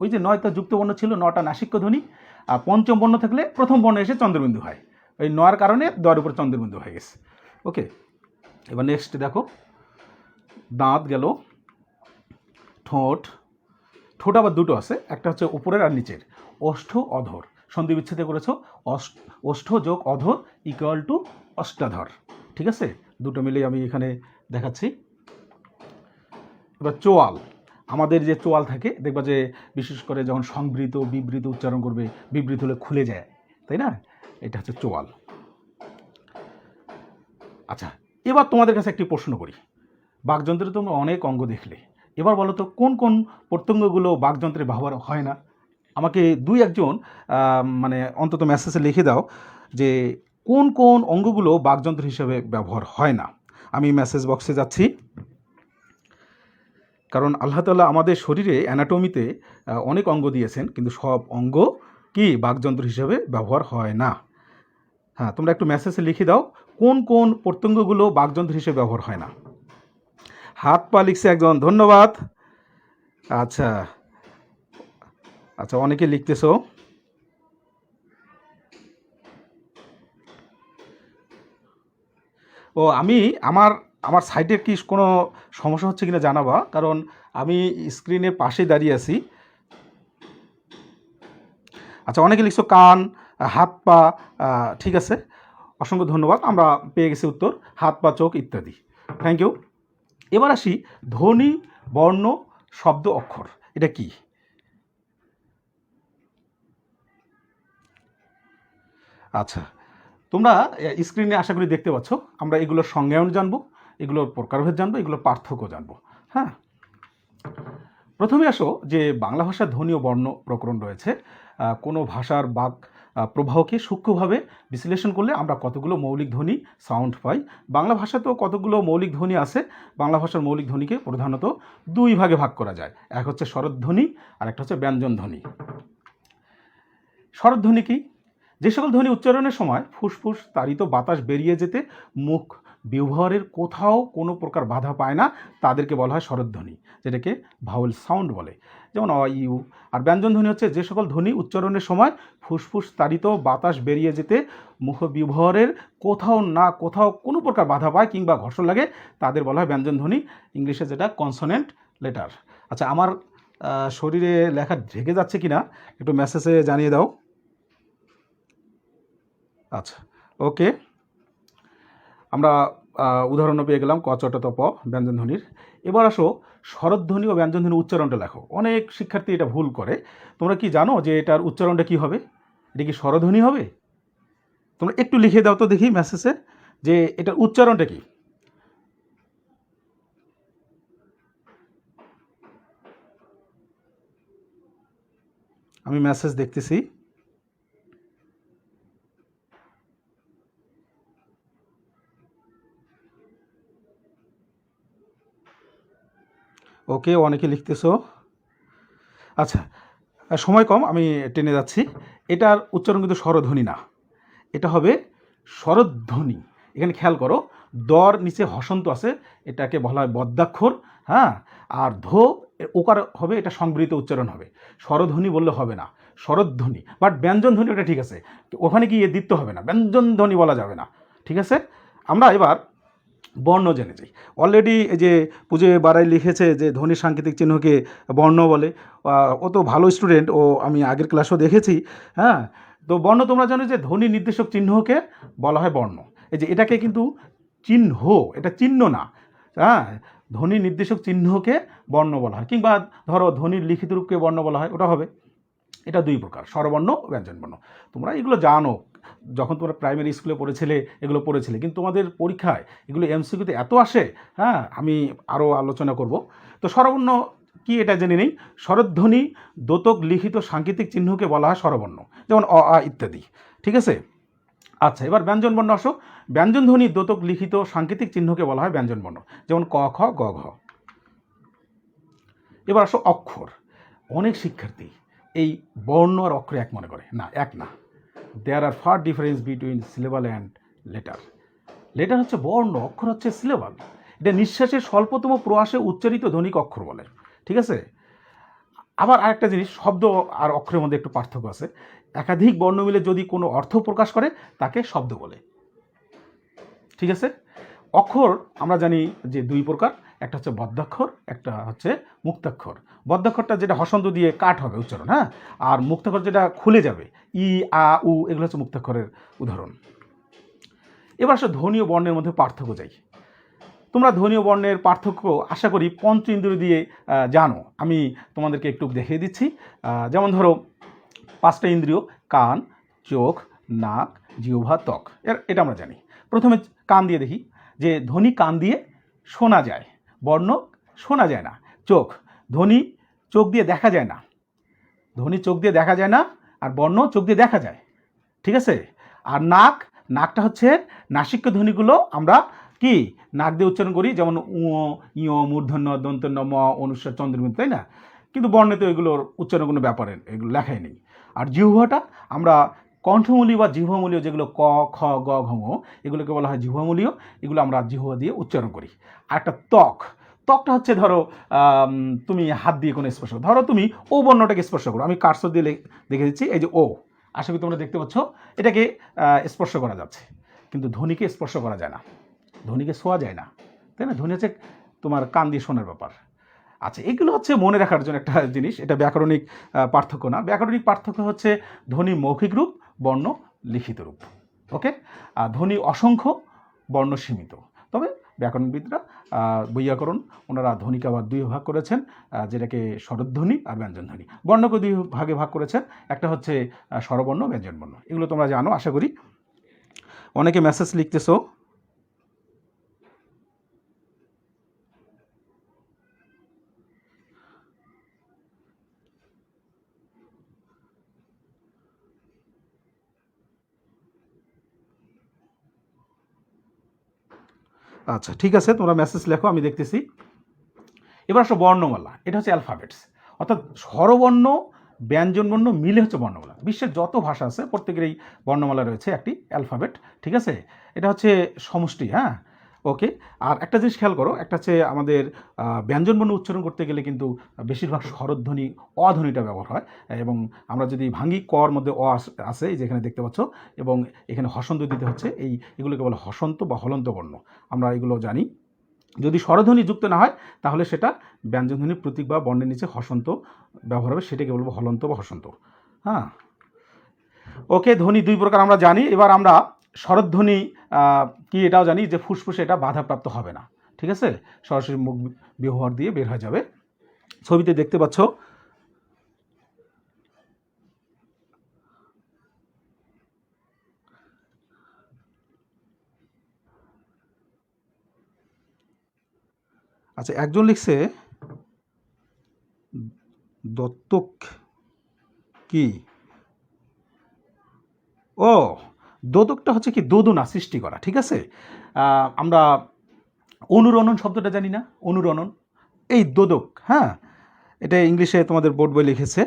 ওই যে 9টা যুক্ত বর্ণ ছিল, 9টা নাসিক্য ধ্বনি, আর পঞ্চম বর্ণ থাকলে প্রথম বর্ণ এসে চন্দ্রবিন্দু হয়, ওই 9-এর কারণে 10-এর উপর চন্দ্রবিন্দু হয়ে গেছে। ওকে, এবার নেক্সট দেখো, দাঁত গেল, ঠোঁট, ঠোঁট আবার দুটো আছে, একটা হচ্ছে উপরের আর নিচের, ওষ্ঠ অধর, সন্ধি বিচ্ছেদে করেছো, ওষ্ঠ যোগ অধর ইকুয়াল টু অষ্টাধর, ঠিক আছে, দুটো মিলেই আমি এখানে দেখাচ্ছি। এবার চোয়াল, আমাদের যে চোয়াল থাকে দেখবা যে বিশেষ করে যখন সংবৃত বিবৃত উচ্চারণ করবে, বিবৃত হলে খুলে যায়, তাই না, এটা হচ্ছে চোয়াল। আচ্ছা, এবার তোমাদের কাছে একটি প্রশ্ন করি, বাকযন্ত্রে তোমরা অনেক অঙ্গ দেখলে, এবার বলো তো কোন কোন প্রত্যঙ্গগুলো বাকযন্ত্রে ব্যবহার হয় না? আমাকে 2-1জন মানে অন্তত মেসেজে লিখে দাও যে কোন কোন অঙ্গগুলো বাকযন্ত্র হিসেবে ব্যবহার হয় না। আমি মেসেজ বক্সে যাচ্ছি, কারণ আল্লাহ তাআলা আমাদের শরীরে অ্যানাটমিতে অনেক অঙ্গ দিয়েছেন, কিন্তু সব অঙ্গ কি বাকযন্ত্র হিসেবে ব্যবহার হয় না। হ্যাঁ, তোমরা একটু মেসেজে লিখে দাও কোন কোন প্রত্যঙ্গগুলো বাকযন্ত্র হিসেবে ব্যবহার হয় না। হাত পা লিখছে একজন, ধন্যবাদ। আচ্ছা আচ্ছা, অনেকে লিখতেছো। ও, আমি আমার আমার সাইটের কি কোনো সমস্যা হচ্ছে কিনা জানাবা, কারণ আমি স্ক্রিনের পাশে দাঁড়িয়ে আছি। আচ্ছা, অনেকে লিখছো কান, হাত পা, ঠিক আছে, অসংখ্য ধন্যবাদ, আমরা পেয়ে গেছি উত্তর, হাত পা চোখ ইত্যাদি, থ্যাংক ইউ। এবার আসি ধ্বনি বর্ণ শব্দ অক্ষর, এটা কি? আচ্ছা, তোমরা স্ক্রিনে আশা করি দেখতে পাচ্ছ, আমরা এগুলোর সংজ্ঞায়ন জানবো, এগুলোর প্রকারভেদ জানবো, এগুলোর পার্থক্য জানবো। হ্যাঁ, প্রথমে আসো যে বাংলা ভাষার ধ্বনি ও বর্ণ প্রকরণ রয়েছে। কোনো ভাষার বাক প্রবাহকে সূক্ষ্মভাবে বিশ্লেষণ করলে আমরা কতগুলো মৌলিক ধ্বনি সাউন্ড পাই। বাংলা ভাষাতেও কতগুলো মৌলিক ধ্বনি আছে। বাংলা ভাষার মৌলিক ধ্বনিকে প্রধানত 2 ভাগে ভাগ করা যায়, এক হচ্ছে স্বরধ্বনি আর একটা হচ্ছে ব্যঞ্জন ধ্বনি। স্বরধ্বনি কি? যে সকল ধ্বনি উচ্চারণের সময় ফুসফুস তাড়িত বাতাস বেরিয়ে যেতে মুখ ব্যবহারের কোথাও কোনো প্রকার বাধা পায় না, তাদেরকে বলা হয় স্বরধ্বনি, যেটাকে ভাওয়েল সাউন্ড বলে, যেমন অ ইউ। আর ব্যঞ্জন ধ্বনি হচ্ছে যে সকল ধ্বনি উচ্চারণের সময় ফুসফুস তাড়িত বাতাস বেরিয়ে যেতে মুখ ব্যবহারের কোথাও কোনো প্রকার বাধা পায় কিংবা ঘর্ষণ লাগে, তাদের বলা হয় ব্যঞ্জন ধ্বনি, ইংলিশে যেটা কনসোনেন্ট লেটার। আচ্ছা, আমার শরীরে লেখা ঢেকে যাচ্ছে কিনা একটু মেসেজে জানিয়ে দাও। আচ্ছা, ওকে, আমরা উদাহরণও পেয়ে গেলাম ক চ ট ত প ব্যঞ্জনধ্বনির। এবার আসো স্বরধ্বনি ও ব্যঞ্জনধ্বনি উচ্চারণটা লেখো। অনেক শিক্ষার্থী এটা ভুল করে। তোমরা কি জানো যে এটার উচ্চারণটা কি হবে? এটা কি স্বরধ্বনি হবে? তোমরা একটু লিখে দাও তো দেখি মেসেজে যে এটার উচ্চারণটা কি। আমি মেসেজ দেখতেছি। ওকে, অনেকে লিখতেছো। আচ্ছা, সময় কম, আমি টেনে যাচ্ছি। এটার উচ্চারণ কিন্তু স্বরধ্বনি না, এটা হবে স্বরধ্বনি। এখানে খেয়াল করো, দর নিচে হসন্ত আছে, এটাকে বলা হয় বদ্যাক্ষর। হ্যাঁ, আর ধো ওকার হবে, এটা সংবৃত উচ্চারণ হবে, স্বরধ্বনি বললে হবে না, স্বরধ্বনি। বাট ব্যঞ্জন ধ্বনি ওটা ঠিক আছে, ওখানে গিয়ে দিতে হবে না, ব্যঞ্জন ধ্বনি বলা যাবে না, ঠিক আছে। আমরা এবার বর্ণ জেনে যাই। অলরেডি এই যে পুজো বাড়াই লিখেছে যে ধ্বনি সাংকেতিক চিহ্নকে বর্ণ বলে, ও তো ভালো স্টুডেন্ট, ও আমি আগের ক্লাসও দেখেছি। হ্যাঁ, তো বর্ণ তোমরা জানো যে ধ্বনি নির্দেশক চিহ্নকে বলা হয় বর্ণ। এই যে এটাকে কিন্তু চিহ্ন, এটা চিহ্ন না। হ্যাঁ, ধ্বনি নির্দেশক চিহ্নকে বর্ণ বলা হয়, কিংবা ধরো ধ্বনির লিখিত রূপকে বর্ণ বলা হয়, ওটা হবে। এটা 2 প্রকার, স্বরবর্ণ, ব্যঞ্জনবর্ণ। তোমরা এগুলো জানো, যখন তোমরা প্রাইমারি স্কুলে পড়েছিলে এগুলো পড়েছিলে, কিন্তু তোমাদের পরীক্ষায় এগুলো এমসিকিউতে এত আসে। হ্যাঁ, আমি আরও আলোচনা করব। তো স্বরবর্ণ কি এটা জেনে নেই। স্বরধ্বনি দ্যোতক লিখিত সাংকেতিক চিহ্নকে বলা হয় স্বরবর্ণ, যেমন অ আ ইত্যাদি, ঠিক আছে। আচ্ছা, এবার ব্যঞ্জনবর্ণ আসো। ব্যঞ্জনধ্বনি দ্যোতক লিখিত সাংকেতিক চিহ্নকে বলা হয় ব্যঞ্জনবর্ণ, যেমন ক খ গ ঘ। এবার আসো অক্ষর। অনেক শিক্ষার্থী এই বর্ণ আর অক্ষর এক মনে করে, না, এক না। There are far difference between syllable and letter. Letter হচ্ছে বর্ণ, অক্ষর হচ্ছে সিলেবাল। এটা নিঃশ্বাসের স্বল্পতম প্রয়াসে উচ্চারিত ধ্বনিক অক্ষর বলে, ঠিক আছে। আবার আরেকটা জিনিস, শব্দ আর অক্ষরের মধ্যে একটু পার্থক্য আছে। একাধিক বর্ণ মিলে যদি কোনো অর্থ প্রকাশ করে তাকে শব্দ বলে। ঠিক আছে? অক্ষর আমরা জানি যে দুই প্রকার, একটা হচ্ছে বদ্ধাক্ষর, একটা হচ্ছে মুক্তাক্ষর। বদ্ধাক্ষরটা যেটা হসন্ত দিয়ে কাট হবে উচ্চারণ, হ্যাঁ, আর মুক্তাক্ষর যেটা খুলে যাবে, ই আ উ, এগুলো হচ্ছে মুক্তাক্ষরের উদাহরণ। এবার আসলে ধ্বনি ও বর্ণের মধ্যে পার্থক্য যাই। তোমরা ধ্বনি ও বর্ণের পার্থক্য আশা করি পঞ্চ ইন্দ্রিয় দিয়ে জানো। আমি তোমাদেরকে একটু দেখিয়ে দিচ্ছি। যেমন ধরো 5টা ইন্দ্রিয়, কান, চোখ, নাক, জিহ্বা, ত্বক, এটা আমরা জানি। প্রথমে কান দিয়ে দেখি যে ধ্বনি কান দিয়ে শোনা যায়, বর্ণ শোনা যায় না। চোখ, ধ্বনি চোখ দিয়ে দেখা যায় না, ধ্বনি চোখ দিয়ে দেখা যায় না, আর বর্ণ চোখ দিয়ে দেখা যায়। ঠিক আছে? আর নাক, নাকটা হচ্ছে নাসিক্য ধ্বনিগুলো আমরা কি নাক দিয়ে উচ্চারণ করি, যেমন উ, ইয়, মূর্ধন্য, দন্তন্য, ম, অনুস্বার, চন্দ্রবিন্দু, তাই না? কিন্তু বর্ণে তো এগুলোর উচ্চারণ কোনো ব্যাপারে এগুলো লেখাই নেই। আর জিহ্বাটা আমরা কণ্ঠমূলীয় বা জিহ্বামূলীয়, যেগুলো ক, খ, গ, ঘ, ঙ, এগুলোকে বলা হয় জিহ্বামূলীয়, এগুলো আমরা জিহ্বা দিয়ে উচ্চারণ করি। আর একটা ত্বক, ত্বকটা হচ্ছে ধরো তুমি হাত দিয়ে কোনো স্পর্শ করো, ধরো তুমি ও বর্ণটাকে স্পর্শ করো, আমি কার্সর দিয়ে দেখে দিচ্ছি, এই যে ও, আশা করি তোমরা দেখতে পাচ্ছ, এটাকে স্পর্শ করা যাচ্ছে, কিন্তু ধ্বনিকে স্পর্শ করা যায় না, ধ্বনিকে ছোঁয়া যায় না, তাই না? ধ্বনি হচ্ছে তোমার কান দিয়ে শোনার ব্যাপার। আচ্ছা, এগুলো হচ্ছে মনে রাখার জন্য একটা জিনিস, এটা ব্যাকরণিক পার্থক্য না। ব্যাকরণিক পার্থক্য হচ্ছে ধ্বনি মৌখিক রূপ, বর্ণ লিখিত রূপ। ওকে? ধ্বনি অসংখ্য, বর্ণ সীমিত। তবে ব্যাকরণবিদরা, বৈয়াকরণ, ওনারা ধ্বনিকে আবার দুই ভাগ করেছেন, যেটাকে স্বরধ্বনি আর ব্যঞ্জনধ্বনি। বর্ণকে দুই ভাগে ভাগ করেছেন, একটা হচ্ছে স্বরবর্ণ, ব্যঞ্জনবর্ণ। এগুলো তোমরা জানো আশা করি। অনেকে মেসেজ লিখতেছো। আচ্ছা, ঠিক আছে, তোমরা মেসেজ লেখো, আমি দেখতেছি। এবার আসো বর্ণমালা, এটা হচ্ছে অ্যালফাবেটস, অর্থাৎ স্বরবর্ণ ব্যঞ্জনবর্ণ মিলে হচ্ছে বর্ণমালা। বিশ্বের যত ভাষা আছে প্রত্যেকেরই বর্ণমালা রয়েছে একটি অ্যালফাবেট। ঠিক আছে? এটা হচ্ছে সমষ্টি, হ্যাঁ। ওকে। আর একটা জিনিস খেয়াল করো, একটা হচ্ছে আমাদের ব্যঞ্জনবর্ণ উচ্চারণ করতে গেলে কিন্তু বেশিরভাগ স্বরধ্বনি অধ্বনিটা ব্যবহার হয়, এবং আমরা যদি ভাঙি, কর মধ্যে অ আছে, এই যেখানে দেখতে পাচ্ছ, এবং এখানে হসন্ত দিতে হচ্ছে, এগুলোকে বলে হসন্ত বা হলন্ত বর্ণ, আমরা এগুলো জানি। যদি স্বরধ্বনি যুক্ত না হয় তাহলে সেটা ব্যঞ্জনধ্বনির প্রতীক বা বর্ণের নিচে হসন্ত ব্যবহার হবে, সেটাকে বলবো হলন্ত বা হসন্ত। হ্যাঁ, ওকে। ধ্বনি দুই প্রকার আমরা জানি। এবার আমরা স্বরধ্বনি কি এটাও জানি যে ফুসফুসে এটা বাধাপ্রাপ্ত হবে না। ঠিক আছে? সরাসরি মুখ ব্যবহার দিয়ে বের হয়ে যাবে। ছবিতে দেখতে পাচ্ছ। আচ্ছা, একজন লিখছে দত্তক কি? ও, দোদকটা হচ্ছে কি দোদনা সৃষ্টি করা। ঠিক আছে? আমরা অনুরণন শব্দটা জানি না? অনুরণন, এই দোদক, হ্যাঁ, এটা ইংলিশে তোমাদের বোর্ড বই লিখেছে।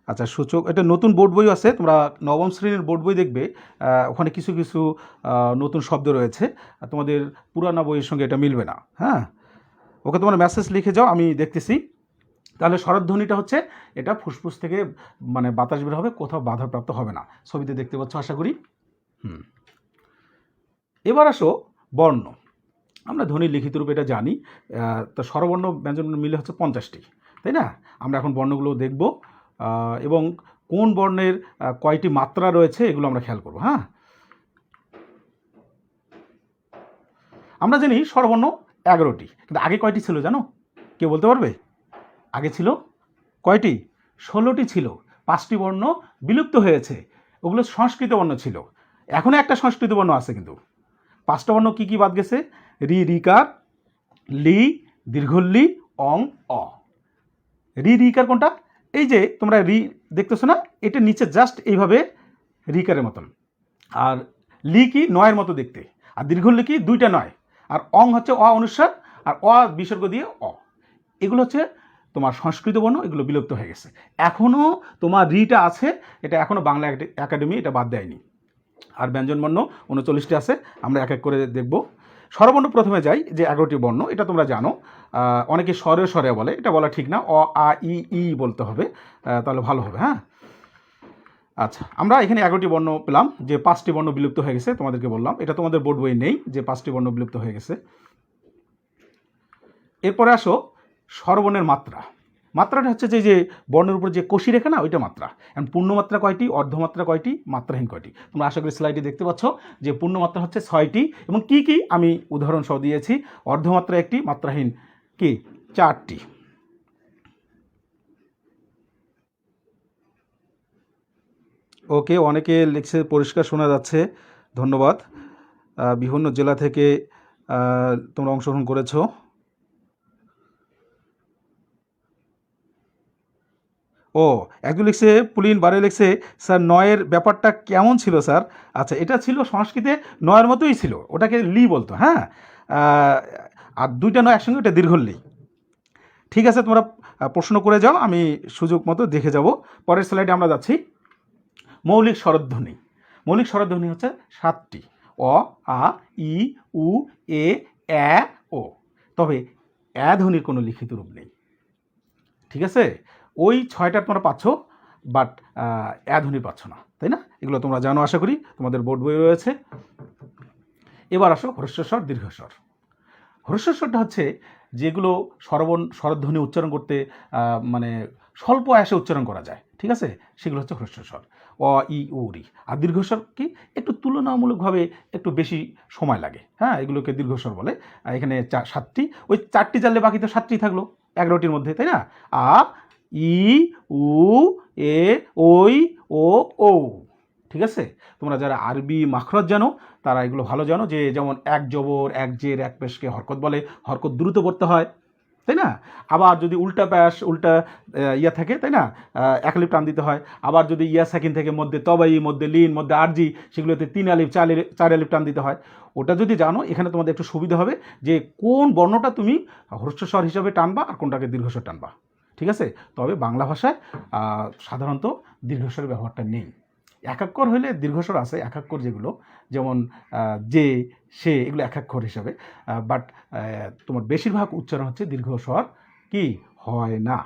আচ্ছা, সূচক, এটা নতুন বোর্ড বই আছে, তোমরা নবম শ্রেণীর বোর্ড বই দেখবে, ওখানে কিছু কিছু নতুন শব্দ রয়েছে, তোমাদের পুরানো বইয়ের সঙ্গে এটা মিলবে না। হ্যাঁ, ওকে, তোমরা মেসেজ লিখে যাও, আমি দেখতেছি। তাহলে স্বরধ্বনিটা হচ্ছে এটা ফুসফুস থেকে মানে বাতাস বের হবে, কোথাও বাধাপ্রাপ্ত হবে না। ছবিতে দেখতে পাচ্ছ আশা করি। এবার আসো বর্ণ। আমরা ধ্বনি লিখিত রূপে এটা জানি, তো স্বরবর্ণ ব্যঞ্জনবর্ণ মিলে হচ্ছে 50টি, তাই না? আমরা এখন বর্ণগুলো দেখব, এবং কোন বর্ণের কয়টি মাত্রা রয়েছে এগুলো আমরা খেয়াল করব। হ্যাঁ, আমরা জানি স্বরবর্ণ 11টি, কিন্তু আগে কয়টি ছিল জানো? কেউ বলতে পারবে? আগে ছিল কয়টি? 16টি ছিল। 5টি বর্ণ বিলুপ্ত হয়েছে, ওগুলো সংস্কৃত বর্ণ ছিল। এখনও একটা সংস্কৃত বর্ণ আছে, কিন্তু 5টা বর্ণ কী কী বাদ গেছে? রি, রিকার, লি, দীর্ঘল্লি, অং, অ। রি, রিকার কোনটা? এই যে তোমরা রি দেখতেছো না, এটা নিচে জাস্ট এইভাবে রিকারের মতন। আর লি কি নয়ের মতো দেখতে, আর দীর্ঘল্লি কি 2টা নয়, আর অং হচ্ছে অ অনুস্বার, আর অ বিসর্গ দিয়ে অ। এগুলো হচ্ছে তোমার সংস্কৃত বর্ণ, এগুলো বিলুপ্ত হয়ে গেছে। এখনও তোমার রিটা আছে, এটা এখনও বাংলা একাডেমি এটা বাদ দেয়নি। আর ব্যঞ্জনবর্ণ 39টি আছে, আমরা এক এক করে দেখব। স্বরবর্ণ প্রথমে যাই, যে 11টি বর্ণ, এটা তোমরা জানো। অনেকে স্বরে স্বরে বলে, এটা বলা ঠিক না, অ আ ই ই বলতে হবে, তাহলে ভালো হবে। হ্যাঁ, আচ্ছা, আমরা এখানে 11টি বর্ণ পেলাম, যে 5টি বর্ণ বিলুপ্ত হয়ে গেছে, তোমাদেরকে বললাম। এটা তোমাদের বোর্ড বই নেই যে 5টি বর্ণ বিলুপ্ত হয়ে গেছে। এরপরে আসো স্বরবর্ণের মাত্রা। মাত্রাটা হচ্ছে যে বর্ণের উপর যে কষি রেখে না, ওইটা মাত্রা। এখন পূর্ণমাত্রা কয়টি, অর্ধমাত্রা কয়টি, মাত্রাহীন কয়টি? তোমরা আশা করি স্লাইডে দেখতে পাচ্ছ যে পূর্ণমাত্রা হচ্ছে 6টি, এবং কি কি আমি উদাহরণ সহ দিয়েছি। অর্ধমাত্রা 1টি, মাত্রাহীন কি 4টি। ওকে, অনেকে লিখছে পরিষ্কার শোনা যাচ্ছে, ধন্যবাদ। বিভিন্ন জেলা থেকে তোমরা অংশগ্রহণ করেছো। ও, একজন লিখছে, পুলিন বারে লিখছে, স্যার 9-এর ব্যাপারটা কেমন ছিল স্যার? আচ্ছা, এটা ছিল সংস্কৃতে 9-এর মতোই ছিল, ওটাকে লি বলতো। হ্যাঁ, আর 2টা 9 একসঙ্গে, ওটা দীর্ঘ লি। ঠিক আছে, তোমরা প্রশ্ন করে যাও, আমি সুযোগ মতো দেখে যাব। পরের স্লাইডে আমরা যাচ্ছি। মৌলিক স্বরধ্বনি। মৌলিক স্বরধ্বনি হচ্ছে 7টি: অ, আ, ই, উ, এ, এ, ও। তবে এ ধ্বনির কোনো লিখিত রূপ নেই। ঠিক আছে, ওই 6টার তোমরা পাচ্ছ, বাট এ ধ্বনি পাচ্ছ না, তাই না? এগুলো তোমরা জানো, আশা করি তোমাদের বোর্ড বই রয়েছে। এবার আসো হ্রস্বস্বর, দীর্ঘস্বর। হ্রস্বস্বরটা হচ্ছে যেগুলো স্বরধ্বনি উচ্চারণ করতে মানে স্বল্প আয়াসে উচ্চারণ করা যায়, ঠিক আছে, সেগুলো হচ্ছে হ্রস্বস্বর, অ, ই, উ, রি। আর দীর্ঘস্বর কি, একটু তুলনামূলকভাবে একটু বেশি সময় লাগে। হ্যাঁ, এগুলোকে দীর্ঘস্বর বলে। এখানে 7টি, ওই 4টি জানলে বাকি তো 7টি থাকলো 11টির মধ্যে, তাই না? আ, ই, উ, এ, ওই, ও, ও। ঠিক আছে, তোমরা যারা আরবি মাখরজ জানো তারা এগুলো ভালো জানো, যে যেমন এক জবর, এক জের, এক পেশকে হরকত বলে, হরকত দ্রুত পড়তে হয়, তাই না? আবার যদি উল্টা পেশ, উল্টা ইয়া থাকে, তাই না, এক আলিফ টান দিতে হয়। আবার যদি ইয়া সাকিন থেকে মধ্যে তবাই, মধ্যে লিন, মধ্যে আরজি, সেগুলোতে 3 আলিফ, 4 আলিফ টান দিতে হয়। ওটা যদি জানো, এখানে তোমাদের একটু সুবিধা হবে যে কোন বর্ণটা তুমি হ্রস্বস্বর হিসাবে টানবা আর কোনটাকে দীর্ঘস্বর টানবা। ঠিক আছে, তবে বাংলা ভাষায় সাধারণত দীর্ঘস্বরের ব্যবহারটা নেই। একাক্ষর হলে দীর্ঘস্বর আছে, একাক্ষর যেগুলো, যেমন যে, সে, এগুলো একাক্ষর হিসাবে, বাট তোমার বেশিরভাগ উচ্চারণ হচ্ছে দীর্ঘস্বর কি হয় না।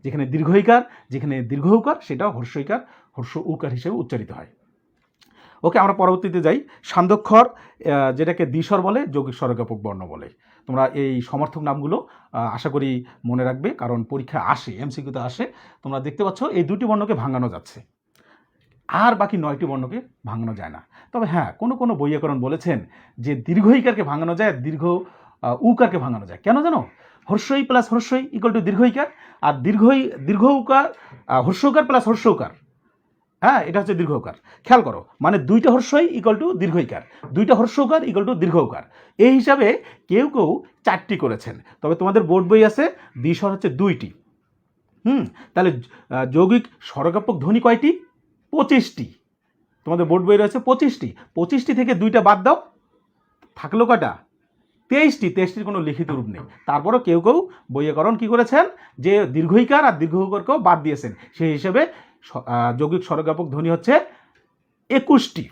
যেখানে দীর্ঘইকার, যেখানে দীর্ঘ উকার, সেটাও হর্ষইকার, হর্ষ উকার হিসেবে উচ্চারিত হয়। ওকে, আমরা পরবর্তীতে যাই। সান্ধ্যক্ষর, যেটাকে দ্বিস্বর বলে, যৌগিক স্বরজ্ঞাপক বর্ণ বলে। তোমরা এই সমর্থক নামগুলো আশা করি মনে রাখবে, কারণ পরীক্ষা আসে, এমসিকিউতে আসে। তোমরা দেখতে পাচ্ছ এই 2টি বর্ণকে ভাঙানো যাচ্ছে, আর বাকি 9টি বর্ণকে ভাঙানো যায় না। তবে হ্যাঁ, কোনো বৈয়াকরণ বলেছেন যে দীর্ঘ ইকারকে ভাঙানো যায়, দীর্ঘ উকারকে ভাঙানো যায়। কেন জানো? হর্ষই প্লাস হর্ষই ইকুয়াল টু দীর্ঘ ইকার, আর দীর্ঘ উকার হর্ষ উকার প্লাস হর্ষ উকার। হ্যাঁ, এটা হচ্ছে দীর্ঘ উকার। খেয়াল করো, মানে 2টা হর্ষই ইকুয়াল টু দীর্ঘ ইকার, 2টা হর্ষ উকার ইকুয়াল টু দীর্ঘ উকার। এই হিসাবে কেউ 4টি করেছেন, তবে তোমাদের বোর্ড বই আছে দ্বিস্বর হচ্ছে 2টি। তাহলে যৌগিক স্বরজ্ঞাপক ধ্বনি কয়টি? 25টি। তোমাদের বোর্ড বই রয়েছে 25টি। 25টি থেকে 2টা বাদ দাও, থাকলো কয়টা? 23টি। 23টির কোনো লিখিত রূপ নেই। তারপরও কেউ বৈয়াকরণ কি করেছেন, যে দীর্ঘইকার আর দীর্ঘ উকারকেও বাদ দিয়েছেন। সেই হিসেবে যৌগিক স্বরজ্ঞাপক ধ্বনি হচ্ছে 21টি।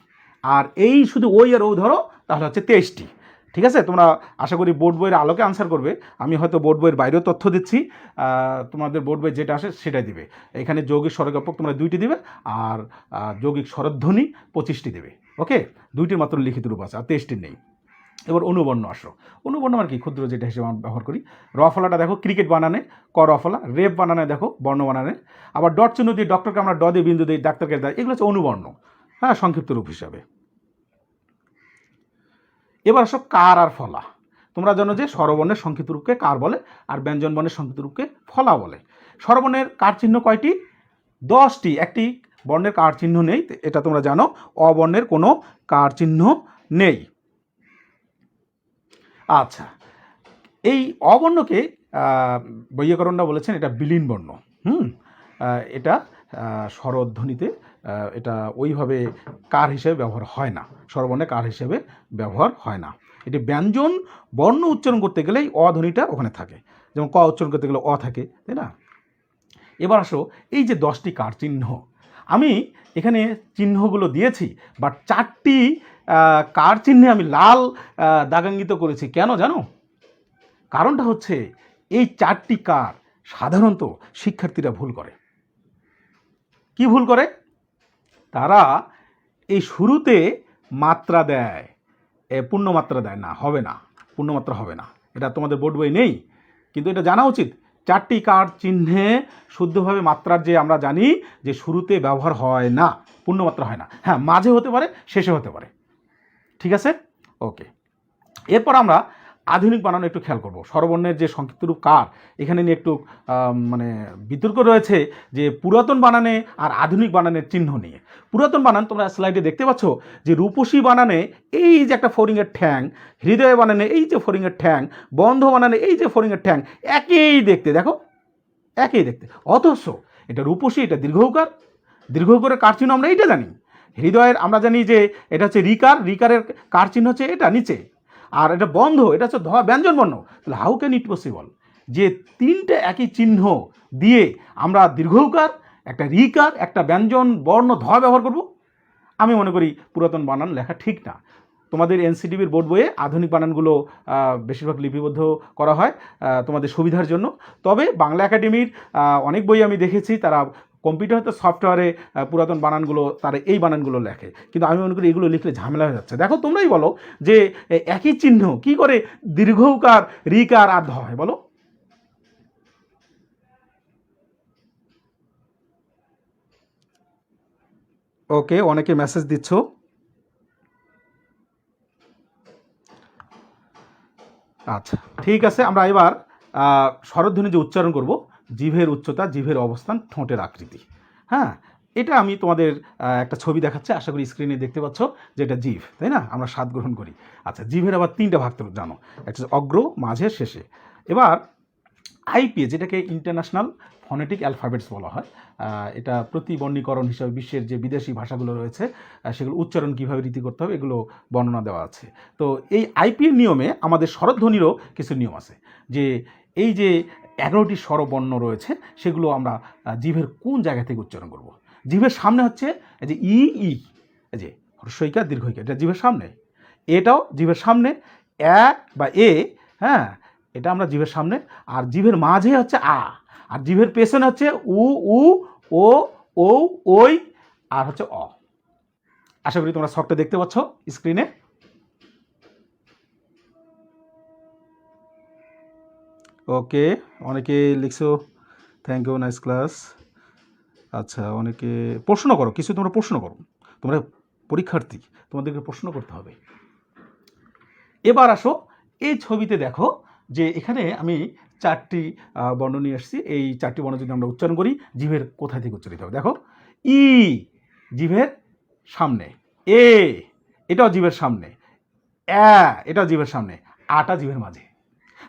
আর এই শুধু ওই আর ও ধরো, তাহলে হচ্ছে 23টি। ঠিক আছে, তোমরা আশা করি বোর্ড বইয়ের আলোকে আনসার করবে। আমি হয়তো বোর্ড বইয়ের বাইরেও তথ্য দিচ্ছি, তোমাদের বোর্ড বই যেটা আসে সেটাই দিবে। এখানে যৌগিক স্বরজ্ঞাপক তোমরা 2টি দিবে, আর যৌগিক স্বরধ্বনি 25টি দেবে। ওকে, 2টির মাত্র লিখিত রূপ আছে, আর 23টির নেই। এবার অনুবর্ণ আসো। অনুবর্ণ মানে কি? ক্ষুদ্র, যেটা হিসেবে আমরা ব্যবহার করি। র ফলাটা দেখো ক্রিকেট বানানে, ক র ফলা। রেপ বানানে দেখো বর্ণ বানানে। আবার ডট চিহ্ন দিয়ে, ডক্টরকে আমরা ড দিয়ে বিন্দু দিই, ডাক্তারকে দেয়, এগুলো হচ্ছে অনুবর্ণ। হ্যাঁ, সংক্ষিপ্ত রূপ হিসাবে। এবার আসো কার আর ফলা। তোমরা জানো যে স্বরবর্ণের সংক্ষিপ্ত রূপকে কার বলে, আর ব্যঞ্জন বর্ণের সংক্ষিপ্ত রূপকে ফলা বলে। স্বরবর্ণের কার চিহ্ন কয়টি? 10টি। একটি বর্ণের কার চিহ্ন নেই, এটা তোমরা জানো। অবর্ণের কোনো কার চিহ্ন নেই। আচ্ছা, এই অবর্ণকে বৈয়াকরণরা বলেছেন এটা বিলীন বর্ণ। এটা স্বরধ্বনিতে এটা ওইভাবে কার হিসেবে ব্যবহার হয় না, স্বরবর্ণে কার হিসেবে ব্যবহার হয় না। এটি ব্যঞ্জন বর্ণ উচ্চারণ করতে গেলেই অ ধ্বনিটা ওখানে থাকে, যেমন ক উচ্চারণ করতে গেলে অ থাকে, তাই না? এবার আসো, এই যে 10টি কার চিহ্ন, আমি এখানে চিহ্নগুলো দিয়েছি, বাট 4টি কার চিহ্নে আমি লাল দাগাঙ্কিত করেছি কেন জানো? কারণটা হচ্ছে এই 4টি কার সাধারণত শিক্ষার্থীরা ভুল করে। কি ভুল করে? তারা এই শুরুতে মাত্রা দেয়, পূর্ণমাত্রা দেয় না, হবে না, পূর্ণমাত্রা হবে না। এটা তোমাদের বোর্ড বই নেই, কিন্তু এটা জানা উচিত। 4টি কার চিহ্নে শুদ্ধভাবে মাত্রার যে আমরা জানি যে শুরুতে ব্যবহার হয় না, পূর্ণমাত্রা হয় না। হ্যাঁ, মাঝে হতে পারে, শেষে হতে পারে। ঠিক আছে, ওকে। এরপর আমরা আধুনিক বানানো একটু খেয়াল করব। স্বরবর্ণের যে সংক্ষিপ্ত রূপ কার, এখানে নিয়ে একটু মানে বিতর্ক রয়েছে যে পুরাতন বানানে আর আধুনিক বানানের চিহ্ন নিয়ে। পুরাতন বানান তোমরা স্লাইডে দেখতে পাচ্ছ যে রূপসী বানানে এই যে একটা ফড়িংয়ের ঠ্যাং, হৃদয় বানানে এই যে ফড়িংয়ের ঠ্যাং, বন্ধ বানানে এই যে ফড়িংয়ের ঠ্যাং, একই দেখতে, দেখো একই দেখতে। অথচ এটা রূপসী, এটা দীর্ঘকার। দীর্ঘকারের কার চিহ্ন আমরা এইটা জানি। হৃদয়ের আমরা জানি যে এটা হচ্ছে রিকার, রিকারের কার চিহ্ন হচ্ছে এটা নিচে। আর এটা বন্ধ, এটা হচ্ছে ব্যঞ্জন বর্ণ। তাহলে হাউ ক্যান ইট পসিবল যে 3টে একই চিহ্ন দিয়ে আমরা দীর্ঘকার, একটা রিকার, একটা ব্যঞ্জন বর্ণ ব্যবহার করব? আমি মনে করি পুরাতন বানান লেখা ঠিক না। তোমাদের এনসিটিভির বোর্ড বইয়ে আধুনিক বানানগুলো বেশিরভাগ লিপিবদ্ধ করা হয় তোমাদের সুবিধার জন্য। তবে বাংলা একাডেমির অনেক বই আমি দেখেছি তারা কম্পিউটার সফটওয়্যারে পুরাতন বানানগুলো তারা এই বানানগুলো লেখে, কিন্তু আমি মনে করি এগুলো লিখলে ঝামেলা হয়ে যাচ্ছে। দেখো তোমরাই বলো যে একই চিহ্ন কি করে দীর্ঘকার, রিকার আর হয় বলো? ওকে, অনেকে মেসেজ দিচ্ছ। আচ্ছা, ঠিক আছে। আমরা এবার স্বরধ্বনি যে উচ্চারণ করব, জিভের উচ্চতা, জিভের অবস্থান, ঠোঁটের আকৃতি। হ্যাঁ, এটা আমি তোমাদের একটা ছবি দেখাচ্ছি, আশা করি স্ক্রিনে দেখতে পাচ্ছ যে এটা জিভ, তাই না? আমরা স্বাদ গ্রহণ করি। আচ্ছা, জিভের আবার 3টা ভাগ তো জানো, একটা অগ্র, মাঝে, শেষে। এবার আইপিএ, যেটাকে ইন্টারন্যাশনাল ফনেটিক অ্যালফাবেটস বলা হয়, এটা প্রতিবর্ণীকরণ হিসাবে বিশ্বের যে বিদেশি ভাষাগুলো রয়েছে সেগুলো উচ্চারণ কীভাবে রীতি করতে হবে এগুলো বর্ণনা দেওয়া আছে। তো এই আইপিএ নিয়মে আমাদের স্বরধ্বনিরও কিছু নিয়ম আছে, যে এই যে 11টি স্বরবর্ণ রয়েছে সেগুলো আমরা জিভের কোন জায়গা থেকে উচ্চারণ করব। জিভের সামনে হচ্ছে এই যে ই, এই যে হ্রস্বইকার, দীর্ঘইকার, এটা জিভের সামনে। এটাও জিভের সামনে, বা এ, হ্যাঁ, এটা আমরা জিভের সামনে। আর জিভের মাঝে হচ্ছে আ, আর জিভের পেছনে হচ্ছে উ, ও, ও, ওই, আর হচ্ছে অ। আশা করি তোমরা ছকটা দেখতে পাচ্ছ স্ক্রিনে। ওকে, অনেকে লিখছো থ্যাংক ইউ, নাইস ক্লাস। আচ্ছা, অনেকে প্রশ্ন করো, কিছু তোমরা প্রশ্ন করো, তোমরা পরীক্ষার্থী, তোমাদেরকে প্রশ্ন করতে হবে। এবার আসো, এই ছবিতে দেখো যে এখানে আমি 4টি বর্ণ নিয়ে এসেছি। এই 4টি বর্ণ যদি আমরা উচ্চারণ করি, জিভের কোথায় থেকে উচ্চারিত হবে? দেখো, ই জিভের সামনে, এ এটাও জিভের সামনে, এটাও জিভের সামনে, আটা জিভের মাঝে।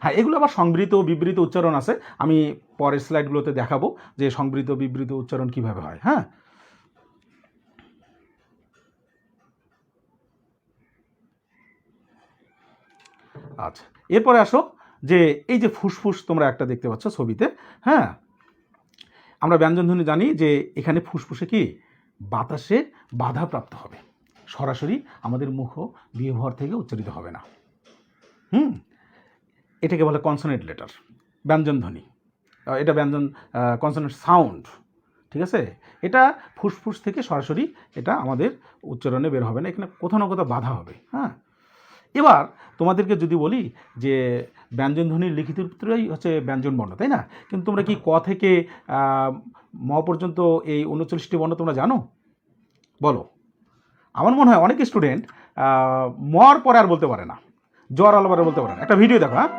হ্যাঁ, এগুলো আবার সংবৃত বিবৃত উচ্চারণ আছে, আমি পরের স্লাইডগুলোতে দেখাবো যে সংবৃত বিবৃত উচ্চারণ কিভাবে হয়। হ্যাঁ, আচ্ছা, এরপরে আসো যে এই যে ফুসফুস তোমরা একটা দেখতে পাচ্ছ ছবিতে। হ্যাঁ, আমরা ব্যঞ্জনধ্বনি জানি যে এখানে ফুসফুসে কি বাতাসে বাধাপ্রাপ্ত হবে, সরাসরি আমাদের মুখ বিহ্বর থেকে উচ্চারিত হবে না। এটাকে বলে কনসোনেন্ট লেটার, ব্যঞ্জনধ্বনি। এটা ব্যঞ্জন কনসোনেন্ট সাউন্ড, ঠিক আছে? এটা ফুসফুস থেকে সরাসরি এটা আমাদের উচ্চারণে বের হবে না, এখানে কোথাও না কোথাও বাধা হবে। হ্যাঁ, এবার তোমাদেরকে যদি বলি যে ব্যঞ্জনধ্বনির লিখিত রূপটাই হচ্ছে ব্যঞ্জন বর্ণ, তাই না? কিন্তু তোমরা কি ক থেকে ম পর্যন্ত এই 39টি বর্ণ তোমরা জানো? বলো। আমার মনে হয় অনেক স্টুডেন্ট মর পরে আর বলতে পারে না, জ্বর আলাবারে বলতে পারে না। একটা ভিডিও দেখো। হ্যাঁ,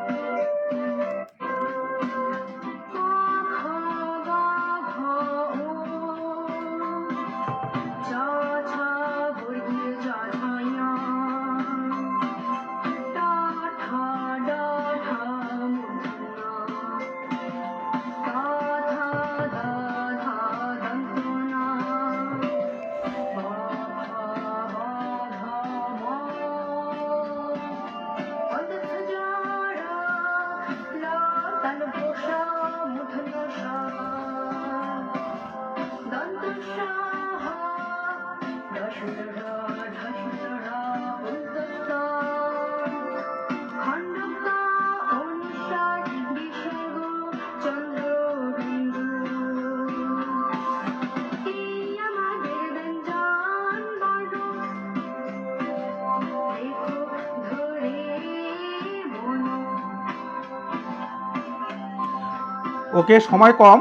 ওকে, সময় কম,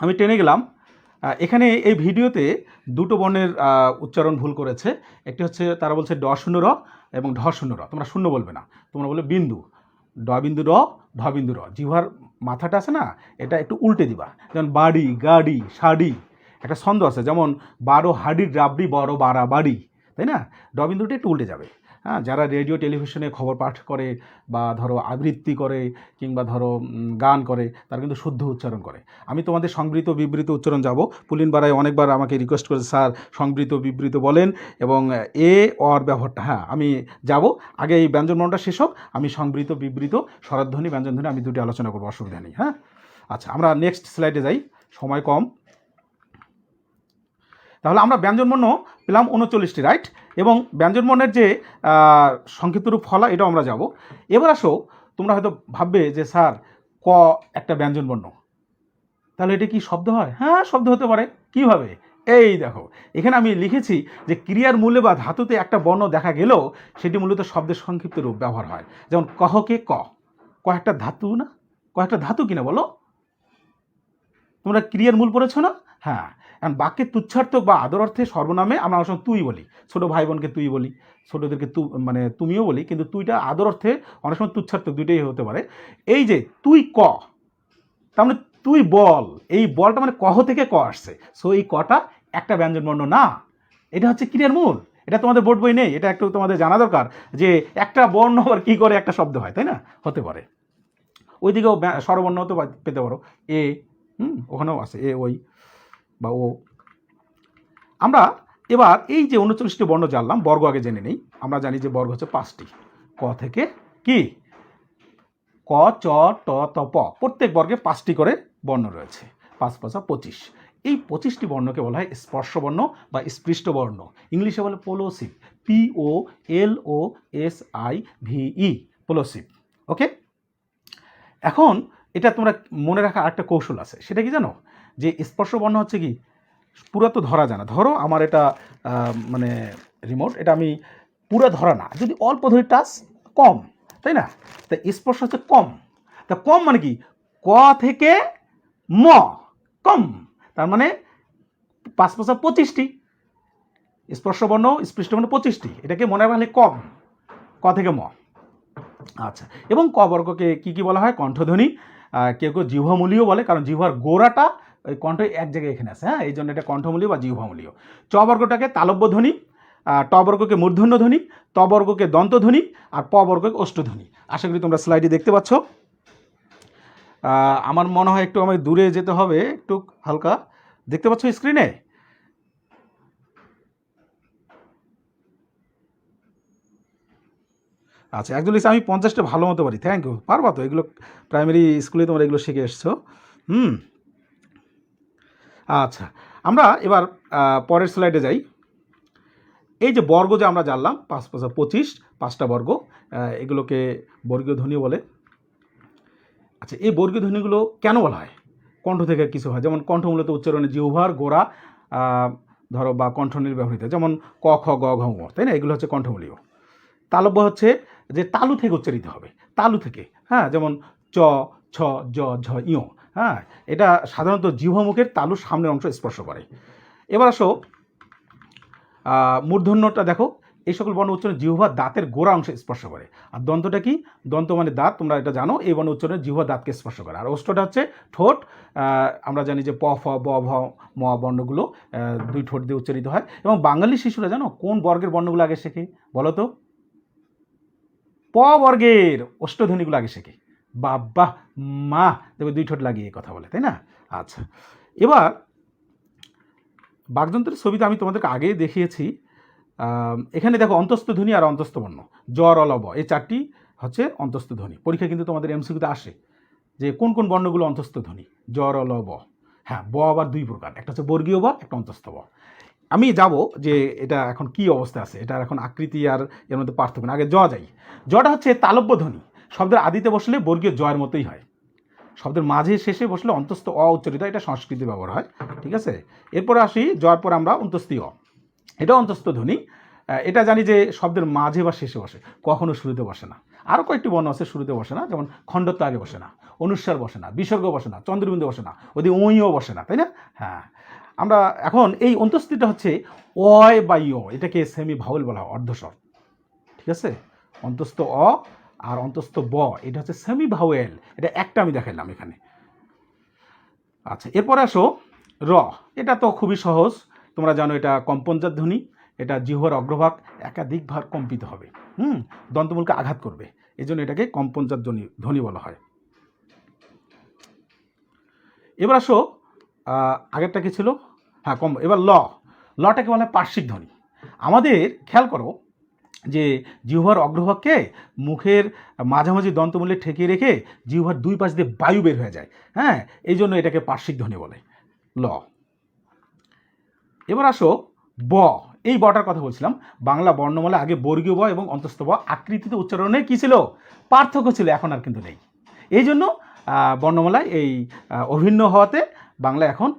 আমি টেনে গেলাম। এখানে এই ভিডিওতে দুটো বর্ণের উচ্চারণ ভুল করেছে। একটি হচ্ছে তারা বলছে ড শূন্য র এবং ঢ শূন্য র। তোমরা শূন্য বলবে না, তোমরা বলবে বিন্দু, ড বিন্দু র, ঢ বিন্দু র। জিহ্বার মাথাটা আছে না, এটা একটু উল্টে দিবা। যেমন বাড়ি, গাড়ি, শাড়ি, একটা ছন্দ আছে যেমন বারো হাড়ি রাবড়ি বড় বাড়া বাড়ি, তাই না? ড বিন্দুটা একটু উল্টে যাবে। হ্যাঁ, যারা রেডিও টেলিভিশনে খবর পাঠ করে বা ধরো আবৃত্তি করে কিংবা ধরো গান করে, তারা কিন্তু শুদ্ধ উচ্চারণ করে। আমি তোমাদের সংবৃত বিবৃত উচ্চারণ যাব। পুলিন বারাই অনেকবার আমাকে রিকোয়েস্ট করেছে, স্যার সংবৃত বিবৃত বলেন এবং এ অর ব্যবহারটা। হ্যাঁ, আমি যাব, আগে এই ব্যঞ্জনবর্ণটা শেষ হোক, আমি সংবৃত বিবৃত স্বরধ্বনি ব্যঞ্জনধ্বনি আমি দুটি আলোচনা করবো, অসুবিধা নেই। হ্যাঁ, আচ্ছা, আমরা নেক্সট স্লাইডে যাই, সময় কম। তাহলে আমরা ব্যঞ্জনবর্ণ পেলাম 39টি, রাইট? এবং ব্যঞ্জনবর্ণের যে সংক্ষিপ্ত রূপ ফলা, এটাও আমরা যাব। এবার আসো, তোমরা হয়তো ভাববে যে স্যার ক একটা ব্যঞ্জনবর্ণ, তাহলে এটা কি শব্দ হয়? হ্যাঁ, শব্দ হতে পারে। কিভাবে? এই দেখো, এখানে আমি লিখেছি যে ক্রিয়ার মূলে বা ধাতুতে একটা বর্ণ দেখা গেলেও সেটি মূলত শব্দের সংক্ষিপ্ত রূপ ব্যবহার হয়। যেমন কহকে ক, ক একটা ধাতু না? ক একটা ধাতু কিনা বলো? তোমরা ক্রিয়ার মূল পড়েছো না? হ্যাঁ, এখন বাক্যের তুচ্ছার্থক বা আদর অর্থে সর্বনামে আমরা অনেক সময় তুই বলি, ছোটো ভাই বোনকে তুই বলি, ছোটোদেরকে মানে তুমিও বলি, কিন্তু তুইটা আদর অর্থে অনেক সময় তুচ্ছার্থক, দুইটাই হতে পারে। এই যে তুই ক, তার মানে তুই বল, এই বলটা মানে কহ থেকে ক আসছে। সো এই কটা একটা ব্যঞ্জনবর্ণ না, এটা হচ্ছে ক্রিয়ার মূল। এটা তোমাদের বোর্ড বই নেই, এটা একটু তোমাদের জানা দরকার যে একটা বর্ণ আবার কী করে একটা শব্দ হয়, তাই না? হতে পারে। ওইদিকেও স্বরবর্ণ হতে পেতে পারো, এ, ওখানেও আছে এ, ওই বা ও। আমরা এবার এই যে 39টি বর্ণ জানলাম, বর্গ আগে জেনে নেই। আমরা জানি যে বর্গ হচ্ছে 5টি, ক থেকে কি ক, চ, ট, ত, প, প্রত্যেক বর্গে 5টি করে বর্ণ রয়েছে। 5 5 25। এই 25টি বর্ণকে বলা হয় স্পর্শবর্ণ বা স্পৃষ্ট বর্ণ, ইংলিশে বলে পোলোসিভ, POLOSIVE, পোলোসিভ। ওকে, এখন এটা তোমরা মনে রাখা আরেকটা কৌশল আছে, সেটা কি জানো? যে স্পর্শবর্ণ হচ্ছে কি, পুরো তো ধরা যায় না। ধরো আমার এটা মানে রিমোট, এটা আমি পুরো ধরা না, যদি অল্প ধরি টাচ, কম, তাই না? তা স্পর্শ হচ্ছে কম। তা কম মানে কি? ক থেকে ম, কম। তার মানে 5 5 25টি স্পর্শবর্ণ, স্পৃষ্টবর্ণ 25টি, এটাকে মনে রাখলে কম, ক থেকে ম। আচ্ছা, এবং ক বর্গকে কি কি বলা হয়? কণ্ঠধ্বনি, কেউ কেউ জিহ্বামূলীয় বলে, কারণ জিহ্বার গোড়াটা ওই কণ্ঠ এক জায়গায় এখানে আছে। হ্যাঁ, এই জন্য এটা কণ্ঠমূলীয় বা জিহ্বামূলীয়। চ বর্গটাকে তালব্য ধ্বনি, ট বর্গকে মূর্ধন্য ধ্বনি, ত বর্গকে দন্তধ্বনি, আর প বর্গকে ওষ্ঠধ্বনি। আশা করি তোমরা স্লাইডে দেখতে পাচ্ছ। আমার মনে হয় একটু আমাকে দূরে যেতে হবে, একটু হালকা দেখতে পাচ্ছ স্ক্রিনে? আচ্ছা, একজন লিখছে আমি 50টা ভালো মতো পারি। Thank you. পারবা তো, এগুলো প্রাইমারি স্কুলে তোমরা এগুলো শিখে এসছো। আচ্ছা, আমরা এবার পরের স্লাইডে যাই। এই যে বর্গ যে আমরা জানলাম 5 5 25, 5টা বর্গ, এগুলোকে বর্গীয় ধ্বনি বলে। আচ্ছা, এই বর্গীয় ধ্বনিগুলো কেন বলা হয়? কণ্ঠ থেকে কিছু হয়, যেমন কণ্ঠ মূলত উচ্চারণে জিহ্বার গোড়া ধরো বা কণ্ঠনীর ব্যবহৃত, যেমন ক, খ, গ, ঘ, ঙ, তাই না? এগুলো হচ্ছে কণ্ঠমূলীয়। তালব্য হচ্ছে যে তালু থেকে উচ্চারিত হবে, তালু থেকে। হ্যাঁ, যেমন চ, ছ, জ, ঝ, ইয়। হ্যাঁ, এটা সাধারণত জিহ্বামুখের তালুর সামনের অংশ স্পর্শ করে। এবার আসো মূর্ধন্যটা দেখো, এই সকল বর্ণ উচ্চারণে জিহ্বার দাঁতের গোড়া অংশে স্পর্শ করে। আর দন্তটা কি? দন্ত মানে দাঁত, তোমরা এটা জানো। এই বর্ণ উচ্চারণে জিহ্বার দাঁতকে স্পর্শ করে। আর ওষ্ঠটা হচ্ছে ঠোঁট। আমরা জানি যে প, ফ, ব, ভ, ম বর্ণগুলো দুই ঠোঁট দিয়ে উচ্চারিত হয়। এবং বাঙালি শিশুরা জানো কোন বর্গের বর্ণগুলো আগে শেখে? বলো তো? প বর্গের ওষ্ঠধ্বনিগুলো আগে শেখে। বাবা মা, তবে দুই ঠোঁট লাগিয়ে কথা বলে, তাই না? আচ্ছা, এবার বাগযন্ত্রের ছবিতে আমি তোমাদেরকে আগেই দেখিয়েছি। এখানে দেখো অন্তস্থ ধ্বনি আর অন্তস্থ বর্ণ, জ, র, ল, ব, এই 4টি হচ্ছে অন্তস্থ ধ্বনি। পরীক্ষা কিন্তু তোমাদের এমসিকিউতে আসে যে কোন কোন বর্ণগুলো অন্তস্থ ধ্বনি। জ, র, ল, ব। হ্যাঁ, ব আবার 2 প্রকার, একটা হচ্ছে বর্গীয় ব, একটা অন্তস্থ ব। আমি যাব যে এটা এখন কি অবস্থা আছে, এটার এখন আকৃতি আর এর মধ্যে পার্থক্য না। আগে জ যাই। জটা হচ্ছে তালব্য ধ্বনি, শব্দের আদিতে বসলে বর্গীয় জয়ের মতোই হয়, শব্দের মাঝে শেষে বসলে অন্তস্থ অ উচ্চারিত, এটা সংস্কৃতি ব্যবহার হয়। ঠিক আছে, এরপরে আসি জয়ের পর আমরা অন্তস্থী অ, এটা অন্তস্থ ধ্বনি। এটা জানি যে শব্দের মাঝে বা শেষে বসে, কখনো শুরুতে বসে না। আরও কয়েকটি বর্ণ আছে শুরুতে বসে না, যেমন খণ্ডত্ব আগে বসে না। অনুস্বার বসে না, বিসর্গ বসে না, চন্দ্রবিন্দু বসে না, ওদিকে ওইও বসে না, তাই না? হ্যাঁ, আমরা এখন এই অন্তস্থিটা হচ্ছে অয় বা ইয়, এটাকে সেমি ভাওয়েল বলা হয়, অর্ধস্বর। ঠিক আছে, অন্তস্থ অ আর অন্তস্থ ব, এটা হচ্ছে সেমি ভাওয়েল। এটা একটা আমি দেখাইলাম এখানে। আচ্ছা, এরপরে আসো র। এটা তো খুবই সহজ, তোমরা জানো এটা কম্পনজাত ধ্বনি। এটা জিহ্বার অগ্রভাগ একাধিকবার কম্পিত হবে, দন্তমূলকে আঘাত করবে, এই জন্য এটাকে কম্পনজাত ধ্বনি বলা হয়। এবার আসো আগেরটা কি ছিল? হ্যাঁ, এবার লটাকে বলা হয় পার্শ্বিক ধ্বনি। আমাদের খেয়াল করো যে জিহ্বার অগ্রভাগকে মুখের মাঝামাঝি দন্তমূলে ঠেকিয়ে রেখে জিহ্বার দুই পাশ দিয়ে বায়ু বের হয়ে যায়, হ্যাঁ, এই জন্য এটাকে পার্শ্বিক ধ্বনি বলে, ল। এবার আসো ব। এই বটার কথা বলছিলাম। বাংলা বর্ণমালা আগে বর্গীয় ব এবং অন্তস্থ ব আকৃতিতে উচ্চারণে কী ছিল? পার্থক্য ছিল, এখন আর কিন্তু নেই। এই জন্য বর্ণমালায় এই অভিন্ন হওয়াতে বাংলা এখন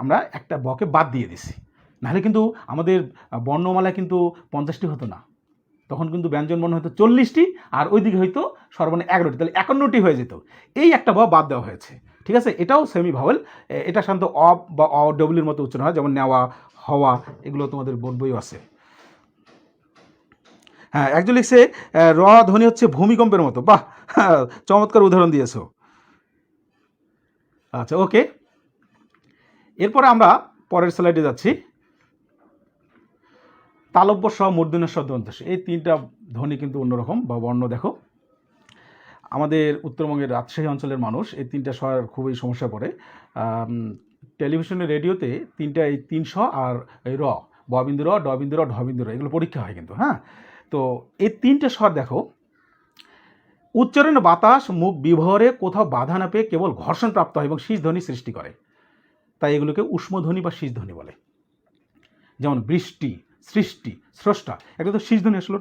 আমরা একটা বকে বাদ দিয়ে দিছি। নাহলে কিন্তু আমাদের বর্ণমালায় কিন্তু 50টি হতো না, তখন কিন্তু ব্যঞ্জন বর্ণ হয়তো 40টি, আর ওইদিকে হয়তো সর্বনিম্ন 11টি, তাহলে 51টি হয়ে যেত। এই একটা ব বাদ দেওয়া হয়েছে, ঠিক আছে? এটাও সেমি ভাওয়েল। এটা সাধারণত অ বা অ ডব্লিউর মতো উচ্চারণ হয়, যেমন নেওয়া, হওয়া, এগুলো তোমাদের বোর্ড বইও আছে। হ্যাঁ, একজন লিখছে র ধ্বনি হচ্ছে ভূমিকম্পের মতো। বাহ, চমৎকার উদাহরণ দিয়েছো। আচ্ছা, ওকে। এরপরে আমরা পরের স্লাইডে যাচ্ছি। তালব্য স, মূর্ধন্য স, দন্ত স, এই তিনটা ধ্বনি কিন্তু অন্যরকম বা বর্ণ। দেখো, আমাদের উত্তরবঙ্গের রাজশাহী অঞ্চলের মানুষ এই তিনটা স্বর খুবই সমস্যা পড়ে। টেলিভিশনে, রেডিওতে তিনটা, এই 3 আর এই র, ব বিন্দু র, ড বিন্দু র, ঢ বিন্দু র, এগুলো পরীক্ষা হয় কিন্তু। হ্যাঁ, তো এই তিনটে স্বর দেখো, উচ্চারণে বাতাস মুখ বিভরে কোথাও বাধা না পেয়ে কেবল ঘর্ষণ প্রাপ্ত হয় এবং শীষ ধ্বনি সৃষ্টি করে, তাই এগুলোকে উষ্মধ্বনি বা শীষ ধ্বনি বলে। যেমন বৃষ্টি, সৃষ্টি, স্রষ্টা, একটা তো শীষ ধ্বনি আসলো,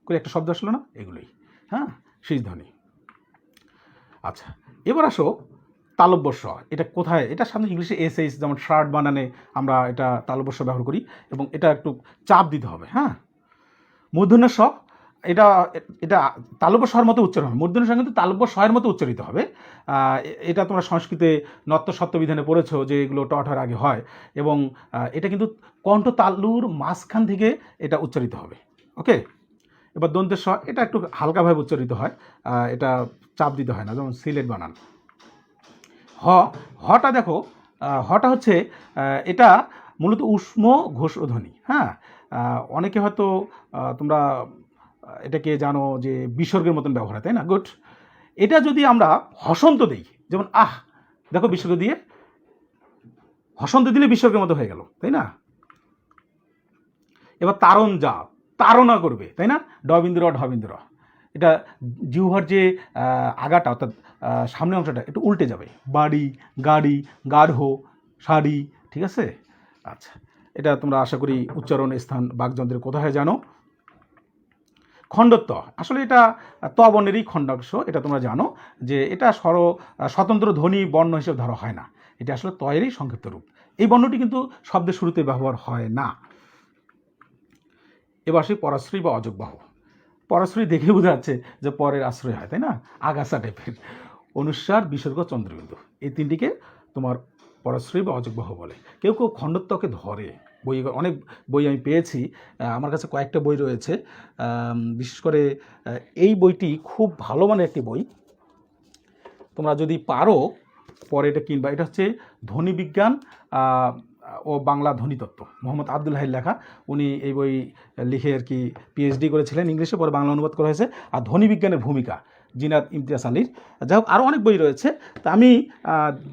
করে একটা শব্দ আসলো না, এগুলোই হ্যাঁ শীষ ধ্বনি। আচ্ছা, এবার আসো তালব্য স। এটা কোথায়? এটা সাধারণত ইংলিশে এসএইচ, যেমন শার্ট বানানে আমরা এটা তালব্য স ব্যবহার করি, এবং এটা একটু চাপ দিতে হবে। হ্যাঁ, মূর্ধন্য স, এটা এটা তালব্য স্বর মতো উচ্চারণ হবে। মূর্ধন্য স কিন্তু তালব্য স্বরের মতো উচ্চারিত হবে। এটা তোমরা সংস্কৃতে নত্য সত্য বিধানে পড়েছো যে এগুলো টঠার আগে হয়, এবং এটা কিন্তু কণ্ঠ তালুর মাঝখান থেকে এটা উচ্চারিত হবে। ওকে। এবার দন্তের স, এটা একটু হালকাভাবে উচ্চারিত হয়, এটা চাপ দিতে হয় না, যেমন সিলেট বানান। হটা দেখো, হটা হচ্ছে এটা মূলত উষ্ম ঘোষধ্বনি। হ্যাঁ, অনেকে হয়তো তোমরা এটাকে জানো যে বিসর্গের মতন ব্যবহার হয়, তাই না? গুড। এটা যদি আমরা হসন্ত দিই, যেমন আহ, দেখো বিসর্গ দিয়ে হসন্ত দিলে বিসর্গের মতো হয়ে গেল, তাই না? এবার তারণ যা, তাড়না করবে, তাই না? ড বিন্দু র, ঢ বিন্দু র, এটা জিহ্বার যে আগাটা অর্থাৎ সামনের অংশটা একটু উল্টে যাবে। বাড়ি, গাড়ি, গাঢ়, শাড়ি, ঠিক আছে? আচ্ছা, এটা তোমরা আশা করি উচ্চারণ স্থান বাকযন্ত্রের কোথায় জানো। খণ্ডত্ব, আসলে এটা ত বর্ণেরই খণ্ডাংশ, এটা তোমরা জানো যে এটা স্বতন্ত্র ধ্বনি বর্ণ হিসেবে ধরা হয় না, এটা আসলে তয়েরই সংক্ষিপ্ত রূপ। এই বর্ণটি কিন্তু শব্দের শুরুতে ব্যবহার হয় না। এবার আসি পরাশ্রয়ী বা অযোগ বাহু। পরাশ্রয়ী দেখে বোঝা যাচ্ছে যে পরের আশ্রয় হয়, তাই না? আগাছা টাইপের। অনুস্বার, বিসর্গ, চন্দ্রবিন্দু, এই তিনটিকে তোমার পরাশ্রয়ী বা অযোগ বাহু বলে। কেউ কেউ খণ্ডত্বকে ধরে, বই, অনেক বই আমি পেয়েছি, আমার কাছে কয়েকটা বই রয়েছে। বিশেষ করে এই বইটি খুব ভালো মানের একটি বই, তোমরা যদি পারো পরে এটা কিনবা। এটা হচ্ছে ধ্বনিবিজ্ঞান ও বাংলা ধ্বনিতত্ত্ব, মোহাম্মদ আব্দুল হাইয়ের লেখা। উনি এই বই লিখে আর কি পিএইচডি করেছিলেন ইংলিশে, পরে বাংলা অনুবাদ করা হয়েছে। আর ধ্বনিবিজ্ঞানের ভূমিকা, জিনাত ইমতিয়াজ আলীর। যাই হোক, আরও অনেক বই রয়েছে। তা আমি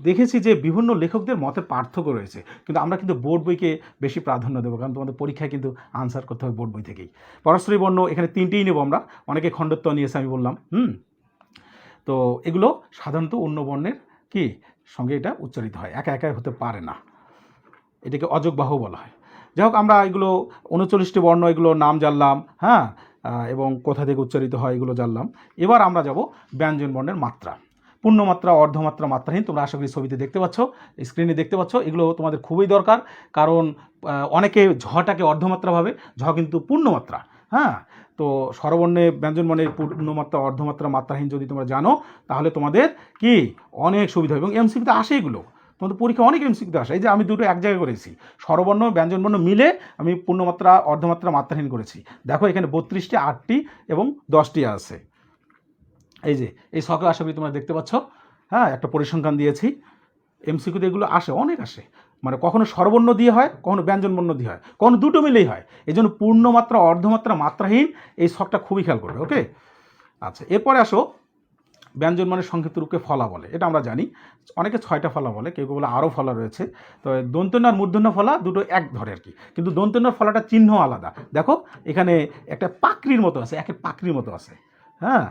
দেখেছি যে বিভিন্ন লেখকদের মতের পার্থক্য রয়েছে, কিন্তু আমরা কিন্তু বোর্ড বইকে বেশি প্রাধান্য দেবো, কারণ তোমাদের পরীক্ষায় কিন্তু আনসার করতে হবে বোর্ড বই থেকেই। পরাশ্রয়ী বর্ণ এখানে তিনটেই নেব আমরা, অনেকে খণ্ডত্ব নিয়েছে আমি বললাম। তো এগুলো সাধারণত অন্য বর্ণের কি সঙ্গে এটা উচ্চারিত হয়, একা একাই হতে পারে না, এটাকে অযোগ বাহু বলা হয়। যাই হোক, আমরা এগুলো 39টি বর্ণ, এগুলো নাম জানলাম, হ্যাঁ, এবং কোথা থেকে উচ্চারিত হয় এগুলো জানলাম। এবার আমরা যাব ব্যঞ্জন বর্ণের মাত্রা, পূর্ণমাত্রা, অর্ধমাত্রা, মাত্রাহীন। তোমরা আশা করি ছবিতে দেখতে পাচ্ছ, স্ক্রিনে দেখতে পাচ্ছ। এগুলো তোমাদের খুবই দরকার, কারণ অনেকে ঝটাকে অর্ধমাত্রা ভাবে, ঝ কিন্তু পূর্ণমাত্রা। হ্যাঁ, তো স্বরবর্ণে ব্যঞ্জনবর্ণের পূর্ণমাত্রা অর্ধমাত্রা মাত্রাহীন যদি তোমরা জানো তাহলে তোমাদের কি অনেক সুবিধা হবে। এবং এমসিকিউতে আসে এগুলো, তোমাদের পরীক্ষা অনেক এমসিকিউতে আসে। এই যে আমি দুটো এক জায়গায় করেছি, স্বরবর্ণ ব্যঞ্জনবর্ণ মিলে আমি পূর্ণমাত্রা অর্ধমাত্রা মাত্রাহীন করেছি। দেখো এখানে 32টি, 8টি এবং 10টি আছে। এই যে এই ছকে আশা করি তোমরা দেখতে পাচ্ছ। হ্যাঁ, একটা পরিসংখ্যান দিয়েছি। এমসিকিউতে এগুলো আসে, অনেক আসে। মানে কখনো স্বরবর্ণ দিয়ে হয়, কখনো ব্যঞ্জনবর্ণ দিয়ে হয়, কখনো দুটো মিলেই হয়। এই জন্য পূর্ণমাত্রা অর্ধমাত্রা মাত্রাহীন এই ছকটা খুবই খেয়াল করবে। ওকে, আচ্ছা, এরপরে আসো ব্যঞ্জনবর্ণের সংক্ষিপ্ত রূপকে ফলা বলে। এটা আমরা জানি, অনেকে 6টা ফলা বলে, কেউ কেউ বলে আরও ফলা রয়েছে। তো দন্তন্য আর মূর্ধন্য ফলা দুটো এক ধরে আর কি, কিন্তু দন্তন্যর ফলাটা চিহ্ন আলাদা। দেখো এখানে একটা পাকড়ির মতো আছে, একের পাকড়ির মতো আছে। হ্যাঁ,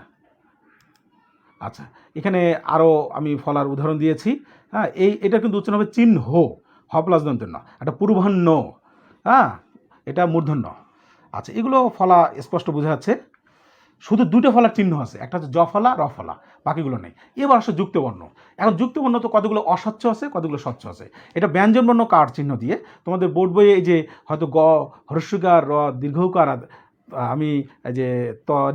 আচ্ছা, এখানে আরও আমি ফলার উদাহরণ দিয়েছি। হ্যাঁ, এটা কিন্তু উচ্চারণ হবে চিহ্ন, হ প্লাস দন্তন্য, একটা পূর্বাহ্ন। হ্যাঁ, এটা মূর্ধন্য। আচ্ছা, এগুলো ফলা স্পষ্ট বোঝা যাচ্ছে। শুধু দুটো ফলার চিহ্ন আছে, একটা হচ্ছে জ ফলা, র ফলা, বাকিগুলো নেই। এবার আসলে যুক্তবর্ণ। এখন যুক্তবর্ণ তো কতগুলো অস্বচ্ছ আছে, কতগুলো স্বচ্ছ আছে। এটা ব্যঞ্জনবর্ণ কার চিহ্ন দিয়ে তোমাদের বোর্ড বইয়ে এই যে হয়তো গ হ্রস্বকার, র দীর্ঘকার, আমি যে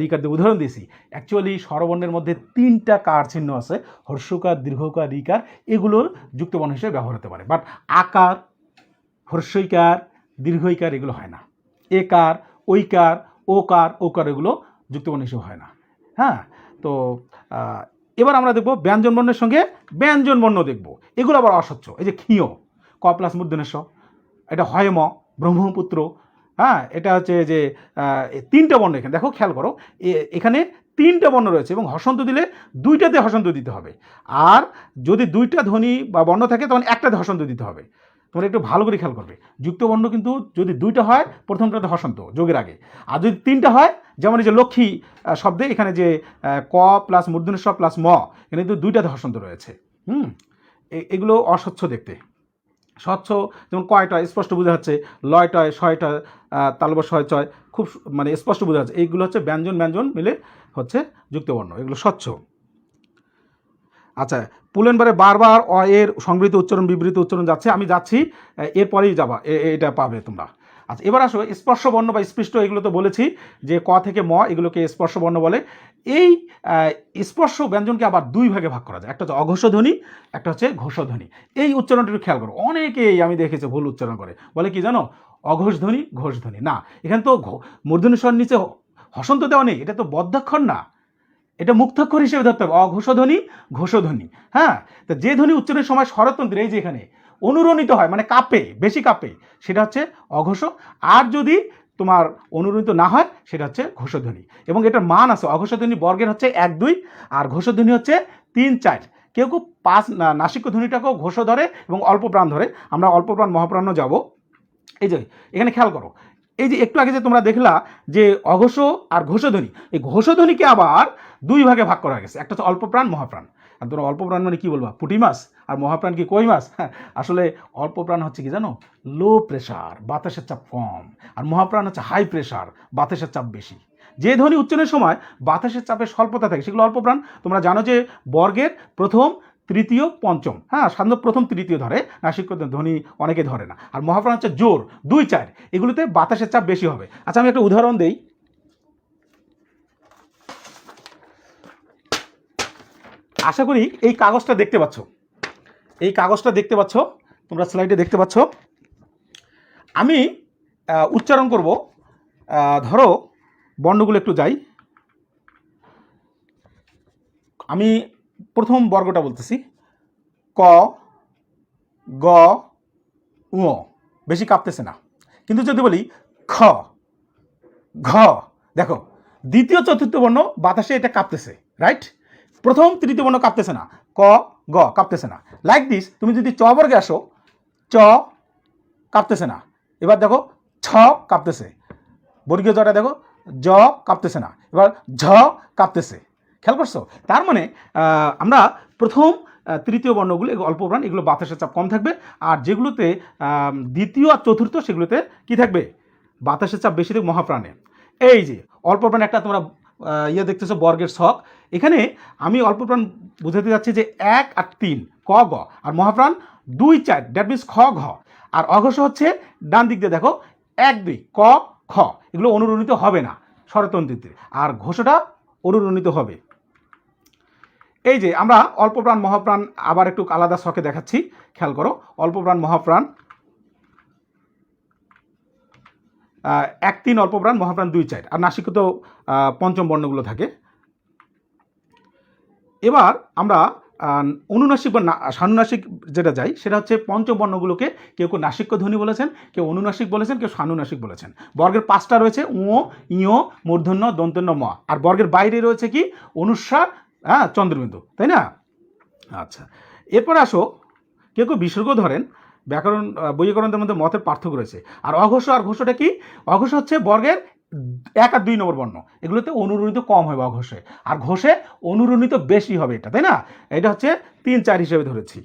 রিকার দিয়ে উদাহরণ দিয়েছি। অ্যাকচুয়ালি স্বরবর্ণের মধ্যে 3টা কার চিহ্ন আছে, হ্রস্বকার, দীর্ঘকার, রিকার। এগুলোর যুক্তবর্ণ হিসেবে ব্যবহার হতে পারে। বাট আকার, হ্রস্বইকার, দীর্ঘইকার এগুলো হয় না। একার, ঐকার, ওকার, ওকার এগুলো যুক্তবর্ণ হিসেবে হয় না। হ্যাঁ, তো এবার আমরা দেখব ব্যঞ্জনবর্ণের সঙ্গে ব্যঞ্জনবর্ণ দেখব। এগুলো আবার অস্বচ্ছ। এই যে ক্ষীয়, ক প্লাস মূর্ধন্য ষ, এটা হয় ম, ব্রহ্মপুত্র। হ্যাঁ, এটা হচ্ছে যে 3টা বর্ণ। এখানে দেখো, খেয়াল করো, এখানে 3টা বর্ণ রয়েছে এবং হসন্ত দিলে 2টাতে হসন্ত দিতে হবে। আর যদি 2টা ধ্বনি বা বর্ণ থাকে তখন 1টাতে হসন্ত দিতে হবে। তোমরা একটু ভালো করে খেয়াল করবে, যুক্তবর্ণ কিন্তু যদি 2টা হয় প্রথমটাতে হসন্ত যোগের আগে, আর যদি 3টা হয়, যেমন এই যে লক্ষ্মী শব্দে এখানে যে ক প্লাস মূর্ধন্য ষ প্লাস ম, এখানে কিন্তু 2টাতে হসন্ত রয়েছে। এগুলো অস্বচ্ছ দেখতে। স্বচ্ছ যেমন কয়টা স্পষ্ট বোঝা যাচ্ছে, লয়টয়, শয়টা, তালব শয় চয় খুব মানে স্পষ্ট বোঝা যাচ্ছে। এইগুলো হচ্ছে ব্যঞ্জন ব্যঞ্জন মিলে হচ্ছে যুক্তবর্ণ, এগুলো স্বচ্ছ। আচ্ছা, পুলেনবারে বারবার অ এর সংবৃত উচ্চারণ বিবৃত উচ্চারণ যাচ্ছে, আমি যাচ্ছি, এরপরেই যাবা, এটা পাবে তোমরা। আচ্ছা, এবার আসো স্পর্শ বর্ণ বা স্পৃষ্ট। এগুলো তো বলেছি যে ক থেকে ম, এগুলোকে স্পর্শ বর্ণ বলে। এই স্পর্শ ব্যঞ্জনকে আবার 2 ভাগে ভাগ করা যায়, একটা হচ্ছে অঘোষধ্বনি, একটা হচ্ছে ঘোষধ্বনি। এই উচ্চারণটা একটু খেয়াল করো, অনেকেই আমি দেখেছি ভুল উচ্চারণ করে, বলে কি জানো, অঘোষধ্বনি ঘোষধ্বনি। না, এখানে তো মূর্ধন্য ষর নিচে হসন্ত দেওয়া নেই, এটা তো বদ্ধাক্ষর না, এটা মুক্তাক্ষর হিসেবে ধরতে হবে, অঘোষধ্বনি ঘোষধ্বনি। হ্যাঁ, তো যে ধ্বনি উচ্চারণের সময় স্বরতন্ত্রে এই যে এখানে অনুরণিত হয়, মানে কাঁপে, বেশি কাঁপে, সেটা হচ্ছে অঘোষ। আর যদি তোমার অনুরণিত না হয় সেটা হচ্ছে ঘোষধ্বনি। এবং এটার মান আছে, অঘোষধ্বনি বর্গের হচ্ছে 1 2, আর ঘোষধ্বনি হচ্ছে 3 4। কেউ কেউ 5 নাসিক্য ধ্বনিটাকেও ঘোষ ধরে এবং অল্প প্রাণ ধরে। আমরা অল্প প্রাণ মহাপ্রাণ যাব। এই যে এখানে খেয়াল করো, এই যে একটু আগে যে তোমরা দেখলা যে অঘোষ আর ঘোষধ্বনি, এই ঘোষধ্বনিকে আবার 2 ভাগে ভাগ করা গেছে, একটা হচ্ছে অল্প প্রাণ, মহাপ্রাণ। আর তোমরা অল্প প্রাণ মানে কি বলবা, পুঁটি মাছ, আর মহাপ্রাণ কি কই মাছ? আসলে অল্প প্রাণ হচ্ছে কি জানো, লো প্রেশার, বাতাসের চাপ কম, আর মহাপ্রাণ হচ্ছে হাই প্রেশার, বাতাসের চাপ বেশি। যে ধ্বনি উচ্চারণের সময় বাতাসের চাপের স্বল্পতা থাকে সেগুলো অল্প প্রাণ। তোমরা জানো যে বর্গের প্রথম, তৃতীয়, পঞ্চম, হ্যাঁ, সাধারণত প্রথম তৃতীয় ধরে, নাসিক্য ধ্বনি অনেকে ধরে না। আর মহাপ্রাণ হচ্ছে জোর 2 4, এগুলোতে বাতাসের চাপ বেশি হবে। আচ্ছা, আমি একটা উদাহরণ দেই। আশা করি এই কাগজটা দেখতে পাচ্ছ, এই কাগজটা দেখতে পাচ্ছ, তোমরা স্লাইডে দেখতে পাচ্ছ। আমি উচ্চারণ করব, ধরো বর্ণগুলো একটু যাই। আমি প্রথম বর্গটা বলতেছি, ক, গ, উ, বেশি কাঁপতেছে না। কিন্তু যদি বলি খ, ঘ, দেখো দ্বিতীয় চতুর্থ বর্ণ বাতাসে এটা কাঁপতেছে, রাইট? প্রথম তৃতীয় বর্ণ কাঁপতেছে না, ক গ কাঁপতেছে না। লাইক দিস, তুমি যদি চ বর্গে আসো, চ কাঁপতেছে না। এবার দেখো ছ কাঁপতেছে, বর্গীয় জটা দেখো, জ কাঁপতেছে না। এবার ঝ কাঁপতেছে, খেয়াল করছো? তার মানে আমরা প্রথম তৃতীয় বর্ণগুলো অল্প প্রাণ, এগুলো বাতাসের চাপ কম থাকবে। আর যেগুলোতে দ্বিতীয় আর চতুর্থ, সেগুলোতে কি থাকবে, বাতাসের চাপ বেশি থাকবে, মহাপ্রাণে। এই যে অল্প প্রাণ একটা তোমরা দেখতেছো বর্গের ছক, এখানে আমি অল্প প্রাণ বুঝাতে যাচ্ছি যে 1 আর 3, ক গ, আর মহাপ্রাণ 2 4, দ্যাট মিনস খ ঘ। আর অঘোষ হচ্ছে ডান দিক দিয়ে দেখো 1 2, ক খ, এগুলো অনুরণিত হবে না স্বরতন্ত্রীতে, আর ঘোষটা অনুরণিত হবে। এই যে আমরা অল্পপ্রাণ মহাপ্রাণ আবার একটু আলাদা ছকে দেখাচ্ছি, খেয়াল করো। অল্পপ্রাণ মহাপ্রাণ 1-3, অল্পপ্রাণ মহাপ্রাণ 2-4, আর নাসিক তো পঞ্চম বর্ণগুলো থাকে। এবার আমরা অনুনাসিক বা সানুনাসিক যেটা যাই, সেটা হচ্ছে পঞ্চম বর্ণগুলোকে কেউ কেউ নাসিক্য ধ্বনি বলেছেন, কেউ অনুনাসিক বলেছেন, কেউ সানুনাসিক বলেছেন। বর্গের 5টা রয়েছে, উ, ইয়, মূর্ধন্য, দন্তন্য, ম। আর বর্গের বাইরে রয়েছে কি অনুস্বার, হ্যাঁ, চন্দ্রবিন্দু, তাই না? আচ্ছা, এরপরে আসো, কেউ কেউ বিসর্গ ধরেন। ব্যাকরণ বৈয়াকরণদের মধ্যে মতের পার্থক্য রয়েছে। আর অঘোষ আর ঘোষটা কি? অঘোষ হচ্ছে বর্গের 1 আর 2 নম্বর বর্ণ, এগুলোতে অনুরণিত কম হবে অঘোষে, আর ঘোষে অনুরণিত বেশি হবে, এটা, তাই না? এটা হচ্ছে 3-4 হিসেবে ধরেছি।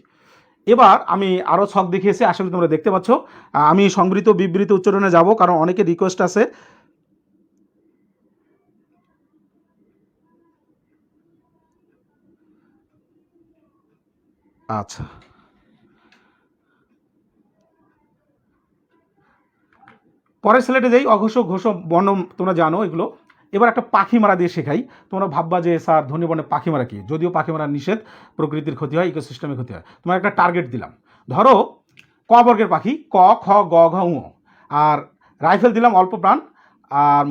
এবার আমি আরও ছক দেখিয়েছি, আসলে তোমরা দেখতে পাচ্ছ। আমি সংবৃত বিবৃত উচ্চারণে যাব, কারণ অনেকে রিকোয়েস্ট আছে। আচ্ছা, পরের স্লাইডে যাই। অঘোষ ঘোষ বর্ণ তোমরা জানো এগুলো। এবার একটা পাখি মারা দিয়ে শেখাই। তোমরা ভাববা যে স্যার ধ্বনি বর্ণে পাখি মারা কি? যদিও পাখি মারা নিষেধ, প্রকৃতির ক্ষতি হয়, ইকোসিস্টেমের ক্ষতি হয়। তোমার একটা টার্গেট দিলাম, ধরো ক বর্গের পাখি, ক, খ, গ, ঘ, ঙ, আর রাইফেল দিলাম অল্পপ্রাণ, আর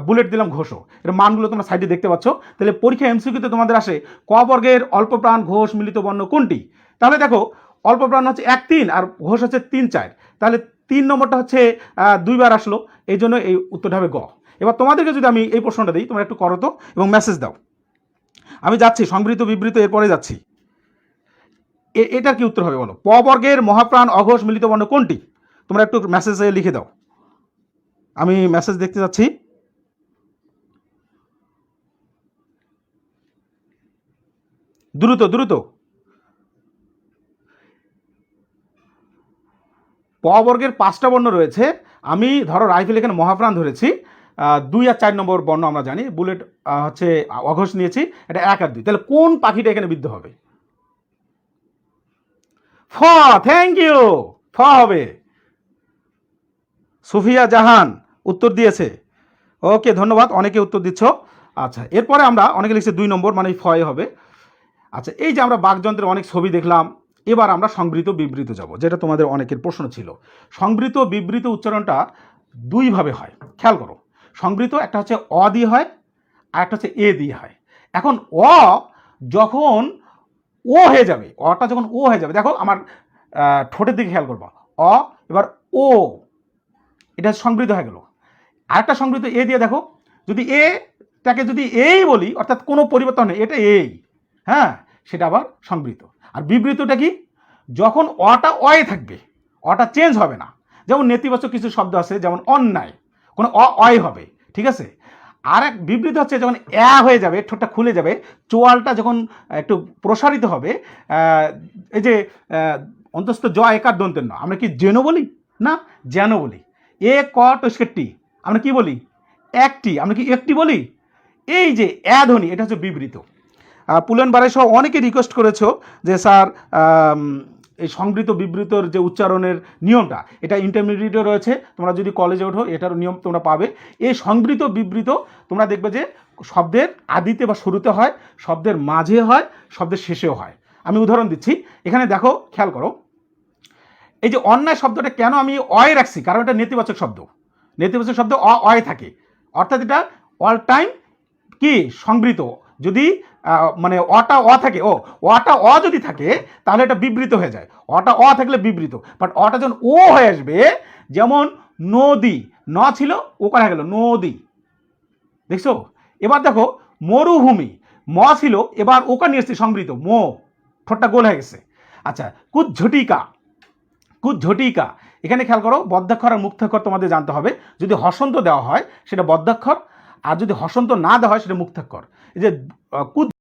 বুলেট দিলাম ঘোষ। এর মানগুলো তোমরা সাইডে দেখতে পাচ্ছ। তাহলে পরীক্ষা এমসিকিউতে তোমাদের আসে ক বর্গের অল্পপ্রাণ ঘোষ মিলিত বর্ণ কোনটি? তাহলে দেখো, অল্পপ্রাণ হচ্ছে 1-3 আর ঘোষ হচ্ছে 3-4, তাহলে 3 নম্বরটা হচ্ছে 2 বার আসলো, এই জন্য এই উত্তরটা হবে গ। এবার তোমাদেরকে যদি আমি এই প্রশ্নটা দিই, তোমরা একটু করো তো এবং মেসেজ দাও। আমি যাচ্ছি সংবৃত বিবৃত, এরপরে যাচ্ছি। এটার কি উত্তর হবে বলো? প বর্গের মহাপ্রাণ অঘোষ মিলিত বর্ণ কোনটি? তোমরা একটু মেসেজে লিখে দাও, আমি মেসেজ দেখতে যাচ্ছি। দ্রুত দ্রুত। প বর্গের 5টা বর্ণ রয়েছে। আমি ধরো রাইফেল এখানে মহাপ্রাণ ধরেছি, 2 আর 4 নম্বর বর্ণ আমরা জানি, বুলেট হচ্ছে অঘোষ নিয়েছি, এটা 1 আর 2। তাহলে কোন পাখিটা এখানে বিদ্ধ হবে? ফ, থ্যাংক ইউ, ফ হবে। সুফিয়া জাহান উত্তর দিয়েছে, ওকে, ধন্যবাদ, অনেকে উত্তর দিচ্ছ। আচ্ছা, এরপরে আমরা অনেকে লিখছে 2 নম্বর, মানে ফয় হবে। আচ্ছা, এই যে আমরা বাকযন্ত্রের অনেক ছবি দেখলাম, এবার আমরা সংবৃত বিবৃত যাব, যেটা তোমাদের অনেকের প্রশ্ন ছিল। সংবৃত বিবৃত উচ্চারণটা 2 ভাবে হয়, খেয়াল করো। সংবৃত একটা হচ্ছে অ দিয়ে হয়, আর একটা হচ্ছে এ দিয়ে হয়। এখন অ যখন ও হয়ে যাবে, অটা যখন ও হয়ে যাবে, দেখো আমার ঠোঁটের দিকে খেয়াল করবো, অ, এবার ও, এটা সংবৃত হয়ে গেল। আরেকটা সংবৃত এ দিয়ে দেখো, যদি এটাকে যদি এই বলি, অর্থাৎ কোনো পরিবর্তন নেই, এটা এই, হ্যাঁ, সেটা আবার সংবৃত। আর বিবৃতটা কি? যখন অটা অয়ে থাকবে, অটা চেঞ্জ হবে না। যেমন নেতিবাচক কিছু শব্দ আছে, যেমন অন্যায়, কোনো অয় হবে, ঠিক আছে। আর এক বিবৃত হচ্ছে যখন হয়ে যাবে, ঠোঁটটা খুলে যাবে, চোয়ালটা যখন একটু প্রসারিত হবে, এই যে অন্তস্থ জ একার দন্তের ন, আমরা কি যেন বলি না, যেন বলি। এ ক টস্কেরটি আমরা কি বলি? একটি, আমরা কি একটি বলি? এই যে ধ্বনি, এটা হচ্ছে বিবৃত। পুলন বারে সহ অনেকে রিকোয়েস্ট করেছো যে স্যার এই সংবৃত বিবৃতর যে উচ্চারণের নিয়মটা, এটা ইন্টারমিডিয়েটে রয়েছে, তোমরা যদি কলেজে ওঠো এটার নিয়ম তোমরা পাবে। এই সংবৃত বিবৃত তোমরা দেখবে যে শব্দের আদিতে বা শুরুতে হয়, শব্দের মাঝে হয়, শব্দের শেষেও হয়। আমি উদাহরণ দিচ্ছি, এখানে দেখো, খেয়াল করো। এই যে অন্যায় শব্দটা কেন আমি অয় রাখছি? কারণ এটা নেতিবাচক শব্দ। নেতিবাচক শব্দ অয় থাকে, অর্থাৎ এটা অল টাইম কি সংবৃত। যদি মানে অটা অ থাকে, অটা অ যদি থাকে, তাহলে এটা বিবৃত হয়ে যায়। অটা অ থাকলে বিবৃত, বাট অটা যখন ও হয়ে আসবে, যেমন নদী, ন ছিল, ও করা গেল নদী, দেখছো? এবার দেখো মরুভূমি, ম ছিল, এবার ওকা নিয়ে এসছে সংবৃত, মো, ঠোঁটটা গোল হয়ে গেছে। আচ্ছা, কুজ্ঝটিকা, কুজ্ঝটিকা, এখানে খেয়াল করো, বদ্ধাক্ষর আর মুক্তাক্ষর তোমাদের জানতে হবে। যদি হসন্ত দেওয়া হয় সেটা বদ্ধাক্ষর, আর যদি হসন্ত না দেওয়া হয় সেটা মুক্তাক্ষর। এই যে